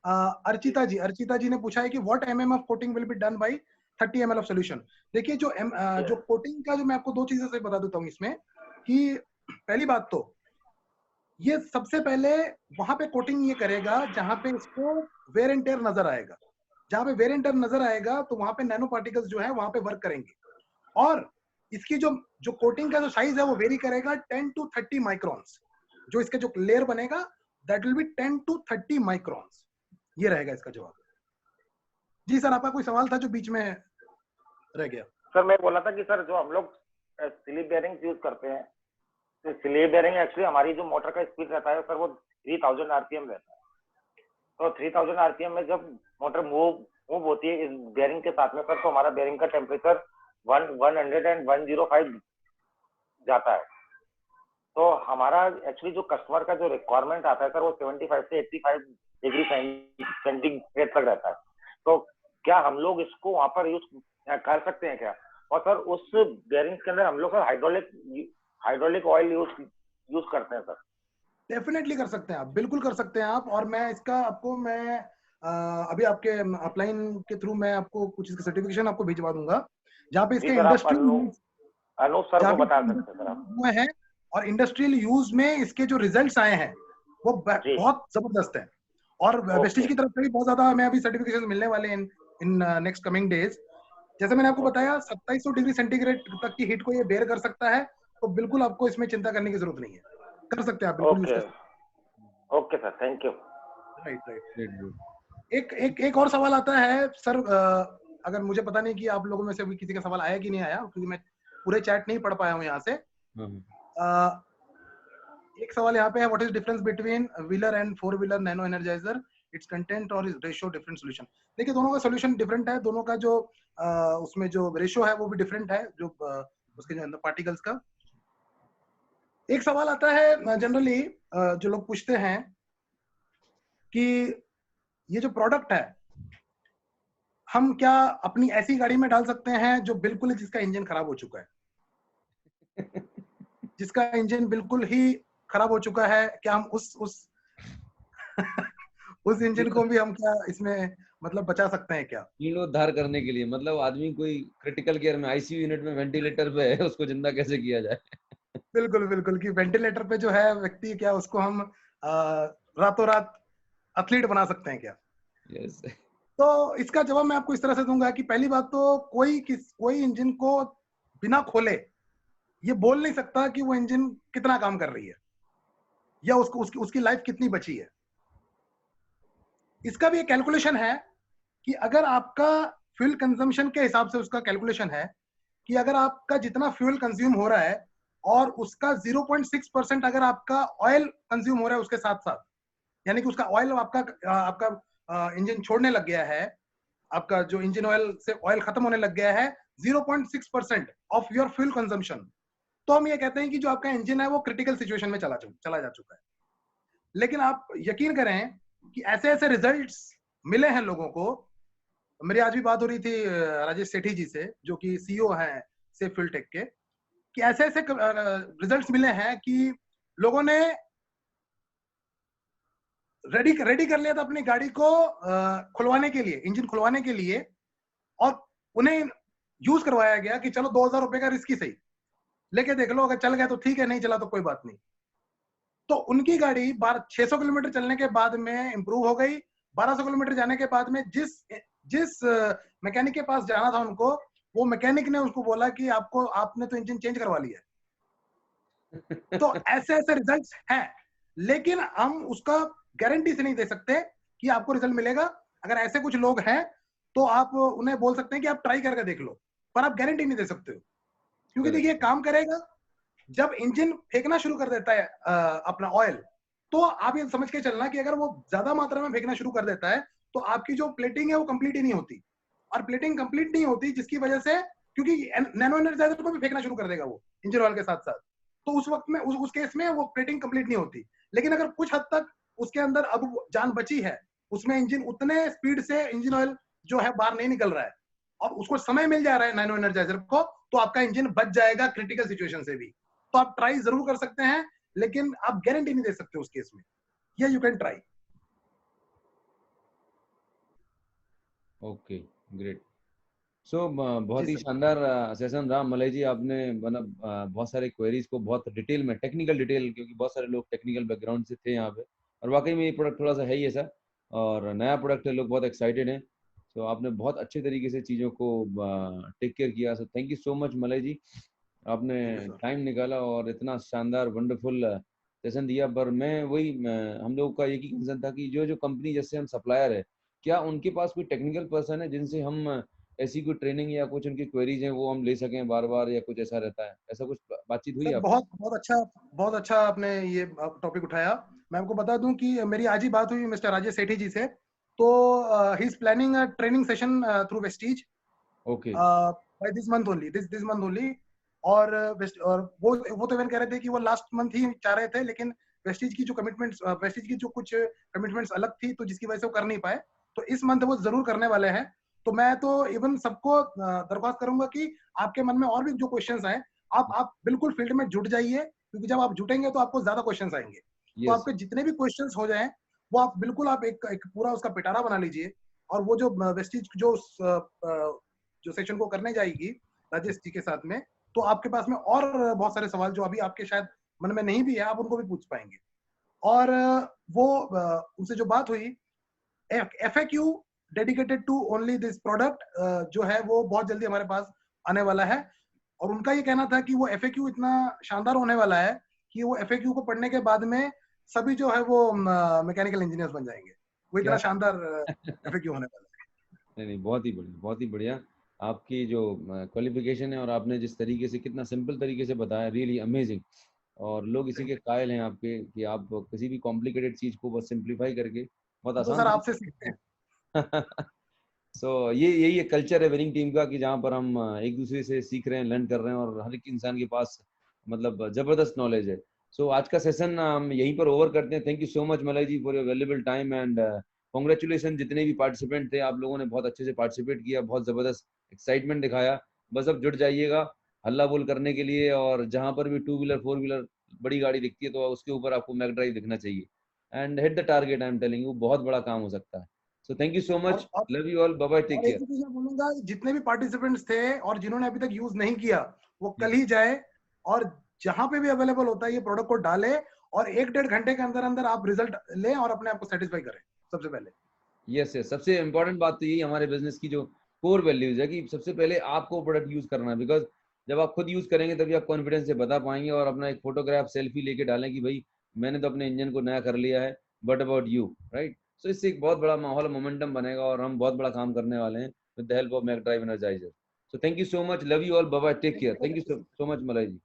अर्चिता जी ने पूछा है कि what MM of coating will be done by 30 ml of solution. देखिए जो कोटिंग का, जो मैं आपको दो चीजें से बता देता हूँ इसमें, कि पहली बात तो ये सबसे पहले वहां पे कोटिंग ये करेगा जहां पे इसको वेयर एंड टेयर नजर आएगा। जहां पे वेयर एंड टेयर नजर आएगा तो वहां पे नैनो पार्टिकल्स जो है वहां पे वर्क करेंगे। और इसकी जो जो कोटिंग का जो साइज है वो वेरी करेगा 10 to 30 माइक्रॉन्स। जो इसके जो लेयर बनेगा that will be 10 to 30 microns. ये रहेगा इसका जवाब। जी सर, आपका कोई सवाल था जो बीच में रह गया? सर मैं बोला था कि सर जो हम लोग स्लिप बेयरिंग यूज करते हैं, तो स्लिप बेयरिंग एक्चुअली हमारी जो मोटर का स्पीड रहता है सर वो 3000 आरपीएम रहता है। तो 3000 आरपीएम में जब मोटर मूव होती है इस बेयरिंग के साथ में सर, तो हमारा बेयरिंग का टेम्परेचर 105 जाता है। तो हमारा एक्चुअली जो कस्टमर का जो रिक्वायरमेंट आता है सर वो 75 से 85 डिग्री सेंटीग्रेड तक रहता है। तो क्या हम लोग इसको वहां पर यूज कर सकते हैं क्या? और सर उस बेयरिंग्स के अंदर हम लोग हाइड्रोलिक ऑयल यूज करते हैं सर। डेफिनेटली कर सकते हैं आप, बिल्कुल कर सकते हैं आप। और मैं इसका आपको मैं अभी आपके अपलाइन के थ्रू मैं आपको कुछ इसका सर्टिफिकेशन आपको भिजवा दूंगा, जहाँ पे जी इसके सर, आप इंडस्ट्रियल अनूप सर जहाँ को पे बता सकते हैं सर आप। हुए हैं और इंडस्ट्रियल यूज में इसके जो रिजल्ट्स आए हैं वो जी बहुत जबरदस्त है। और वेस्टेज ओके की तरफ से भी बहुत ज्यादा हमें अभी सर्टिफिकेशन मिलने वाले हैं इन नेक्स्ट कमिंग डेज। जैसे मैंने आपको ओके बताया 2700 डिग्री सेंटीग्रेड तक की हीट को ये बेयर कर सकता है, तो बिल्कुल आपको इसमें चिंता करने की जरूरत नहीं है, कर सकते हैं आप बिल्कुल यूज ओके कर सकते ओके सर, थैंक यू। हैं। Right right. Great great. एक एक एक और सवाल आता है सर, अगर मुझे पता नहीं कि आप लोगों में से अभी किसी का सवाल आया कि नहीं आया, क्योंकि मैं पूरे चैट नहीं पढ़ पाया हूँ यहाँ से। एक सवाल यहाँ पे है, what is difference between wheeler and four wheeler nano energiser, it's content और इज रेशियो डिफरेंट सॉल्यूशन। देखिए दोनों का सॉल्यूशन डिफरेंट है, दोनों का जो उसमें जो रेशियो है वो भी डिफरेंट है, जो उसके जो अंदर पार्टिकल्स का। एक सवाल आता है जनरली जो लोग पूछते हैं कि ये जो प्रोडक्ट है हम क्या अपनी ऐसी गाड़ी में डाल सकते हैं जो बिल्कुल ही जिसका इंजन खराब हो चुका है, जिसका इंजन बिल्कुल ही खराब हो चुका है, क्या हम उस उस इंजन को भी हम क्या इसमें मतलब बचा सकते हैं क्या? जीर्णोद्धार करने के लिए, मतलब आदमी कोई क्रिटिकल केयर में आईसीयू यूनिट में वेंटिलेटर पे है, उसको जिंदा कैसे किया जाए? बिल्कुल बिल्कुल, कि वेंटिलेटर पे जो है व्यक्ति, क्या उसको हम रातों रात एथलीट बना सकते हैं क्या? यस। तो इसका जवाब मैं आपको इस तरह से दूंगा कि पहली बात तो कोई इंजन को बिना खोले ये बोल नहीं सकता कि वो इंजन कितना काम कर रही है या उसकी लाइफ कितनी बची है। इसका भी एक कैलकुलेशन है कि अगर आपका फ्यूल कंजम्पशन के हिसाब से उसका कैलकुलेशन है कि अगर आपका जितना फ्यूल कंज्यूम हो रहा है और उसका 0.6% अगर आपका ऑयल कंज्यूम हो रहा है उसके साथ साथ, यानी कि उसका ऑयल आपका इंजन छोड़ने लग गया है, आपका जो इंजन ऑयल से ऑयल खत्म होने लग गया है 0.6% ऑफ योर फ्यूल कंजम्पशन, तो हम ये कहते हैं कि जो आपका इंजन है वो क्रिटिकल सिचुएशन में चला जा चुका है। लेकिन आप यकीन करें कि ऐसे ऐसे रिजल्ट्स मिले हैं लोगों को। मेरी आज भी बात हो रही थी राजेश सेठी जी से, जो कि सीईओ हैं सेफ फ्यूल टेक के, कि ऐसे ऐसे रिजल्ट्स मिले हैं कि लोगों ने रेडी कर लिया था अपनी गाड़ी को खुलवाने के लिए, इंजन खुलवाने के लिए, और उन्हें यूज करवाया गया कि चलो 2000 रुपए का रिस्क ही सही, लेके देख लो, अगर चल गया तो ठीक है, नहीं चला तो कोई बात नहीं। तो उनकी गाड़ी 600 किलोमीटर चलने के बाद में इंप्रूव हो गई। 1200 किलोमीटर जाने के बाद में जिस मैकेनिक के पास जाना था उनको, वो मैकेनिक ने उसको बोला कि आपने तो इंजन चेंज करवा लिया है। तो ऐसे ऐसे रिजल्ट्स हैं, लेकिन हम उसका गारंटी से नहीं दे सकते कि आपको रिजल्ट मिलेगा। अगर ऐसे कुछ लोग हैं तो आप उन्हें बोल सकते हैं कि आप ट्राई करके देख लो, पर आप गारंटी नहीं दे सकते हो, क्योंकि देखिए काम करेगा जब इंजन फेंकना शुरू कर देता है अपना ऑयल, तो आप ये समझ के चलना कि अगर वो ज्यादा मात्रा में फेंकना शुरू कर देता है तो आपकी जो प्लेटिंग है वो कंप्लीट ही नहीं होती, और प्लेटिंग कंप्लीट नहीं होती जिसकी वजह से, क्योंकि नैनो एनर्जाइजर को भी फेंकना शुरू कर देगा वो इंजन ऑयल के साथ साथ, तो उस वक्त में उस केस में वो प्लेटिंग कंप्लीट नहीं होती। लेकिन अगर कुछ हद तक उसके अंदर अब जान बची है, उसमें इंजन उतने स्पीड से इंजन ऑयल जो है बाहर नहीं निकल रहा है और उसको समय मिल जा रहा है नैनो एनर्जाइजर को, तो आपका इंजन बच जाएगा क्रिटिकल सिचुएशन से भी। तो आप ट्राई जरूर कर सकते हैं, लेकिन आप गारंटी नहीं दे सकते उस केस में। या you can try. Okay great. So बहुत जी ही सर। शानदार सेशन रहा मलय जी। आपने मतलब बहुत सारे क्वेरीज को बहुत डिटेल में, टेक्निकल डिटेल, क्योंकि बहुत सारे लोग टेक्निकल बैकग्राउंड से थे यहाँ पे, और वाकई में ये प्रोडक्ट थोड़ा सा है ही ऐसा, और नया प्रोडक्ट है, लोग बहुत एक्साइटेड हैं। तो आपने बहुत अच्छे तरीके से चीज़ों को टेक केयर किया। So thank you so much Malay ji, आपने टाइम निकाला और इतना शानदार वंडरफुल सेशन दिया। पर मैं वही हम लोग का एक ही कंसर्न था कि जो जो कंपनी जैसे हम सप्लायर है, क्या उनके पास कोई टेक्निकल पर्सन है जिनसे हम ऐसी कोई ट्रेनिंग या कुछ उनकी क्वेरीज हैं वो हम ले सकें बार बार, या कुछ ऐसा रहता है? ऐसा कुछ बातचीत हुई सर आपकी? बहुत अच्छा आपने ये टॉपिक उठाया। मैं आपको बता दूं कि मेरी आज ही बात हुई मिस्टर राजेश सेठी जी से, तो he is planning a training session through Vestige okay by this month only, this month only. और वो तो इवन कह रहे थे कि वो लास्ट मंथ ही चाह रहे थे, लेकिन वेस्टीज की जो कुछ कमिटमेंट्स अलग थी, तो जिसकी वजह से वो कर नहीं पाए। तो इस मंथ वो जरूर करने वाले हैं। तो मैं तो इवन सबको दरख्वास्त करूंगा कि आपके मन में और भी जो क्वेश्चंस हैं, आप बिल्कुल फील्ड में जुट जाइए, क्योंकि जब आप जुटेंगे तो आपको ज्यादा क्वेश्चंस आएंगे। तो यस आपके जितने भी क्वेश्चंस हो जाएं, वो आप बिल्कुल आप एक पूरा उसका पिटारा बना लीजिए, और वो जो वेस्टिज जो सेशन को करने जाएगी राजेश जी के साथ में, तो आपके पास में और बहुत सारे सवाल जो अभी आपके शायद मन में नहीं भी है, आप उनको भी पूछ पाएंगे। और वो उनसे जो बात हुई, FAQ dedicated to only this product जो है वो बहुत जल्दी हमारे पास आने वाला है। और उनका ये कहना था कि वो FAQ इतना शानदार होने वाला है कि वो FAQ को पढ़ने के बाद में सभी जो है वो मैकेनिकल इंजीनियर्स बन जाएंगे। वो इतना क्या शानदार FAQ होने वाला है। नहीं नहीं, बहुत ही बढ़िया, बहुत ही बढ़िया। आपकी जो क्वालिफिकेशन है और आपने जिस तरीके से, कितना सिंपल तरीके से बताया, रियली अमेजिंग। और लोग इसी के कायल हैं आपके, कि आप किसी भी कॉम्प्लिकेटेड चीज को बहुत सिंप्लीफाई करके बहुत तो आसान सर आपसे सीखते तरीके हैं। सो ये यही एक कल्चर है विनिंग टीम का, कि जहाँ पर हम एक दूसरे से सीख रहे हैं, लर्न कर रहे हैं, और हर एक इंसान के पास मतलब जबरदस्त नॉलेज है। सो आज का सेशन हम यहीं पर ओवर करते हैं। Thank you so much Malay ji for your valuable time, and congratulation जितने भी पार्टिसिपेंट थे, आप लोगों ने बहुत अच्छे से पार्टिसिपेट किया, बहुत जबरदस्त एक्साइटमेंट दिखाया। बस अब जुट जाइएगा हल्ला बोल करने के लिए, और जहाँ पर भी 2 व्हीलर 4 व्हीलर बड़ी गाड़ी दिखती है तो उसके ऊपर आपको मैक ड्राइव दिखना चाहिए, and hit the target. I am telling you, बहुत बड़ा काम हो सकता है। सो थैंक यू सो और much, love you all, bye bye, take और एक केयर। ही चीज मैं बोलूंगा, जितने भी पार्टिसिपेंट्स थे और जिन्होंने अभी तक यूज नहीं किया, वो कल ही जाए और जहां पे भी अवेलेबल होता है ये प्रोडक्ट को डाले, और 1-1.5 घंटे के अंदर अंदर आप रिजल्ट लें और अपने आप को सेटिस्फाई करें सबसे पहले। यस यस, सबसे इम्पोर्टेंट बात तो यही हमारे बिजनेस की जो कोर वैल्यूज है, कि सबसे पहले आपको प्रोडक्ट यूज करना है। बिकॉज जब आप खुद यूज करेंगे तभी आप कॉन्फिडेंस से बता पाएंगे, और अपना एक फोटोग्राफ सेल्फी लेके डालें कि भाई मैंने तो अपने इंजन को नया कर लिया है, बट अबाउट यू, राइट। सो इससे एक बहुत बड़ा माहौल, मोमेंटम बनेगा, और हम बहुत बड़ा काम करने वाले हैं with the help of Mac Drive Energizer. So thank you so much, love you all, bye bye, take care. Thank you so much Malay ji.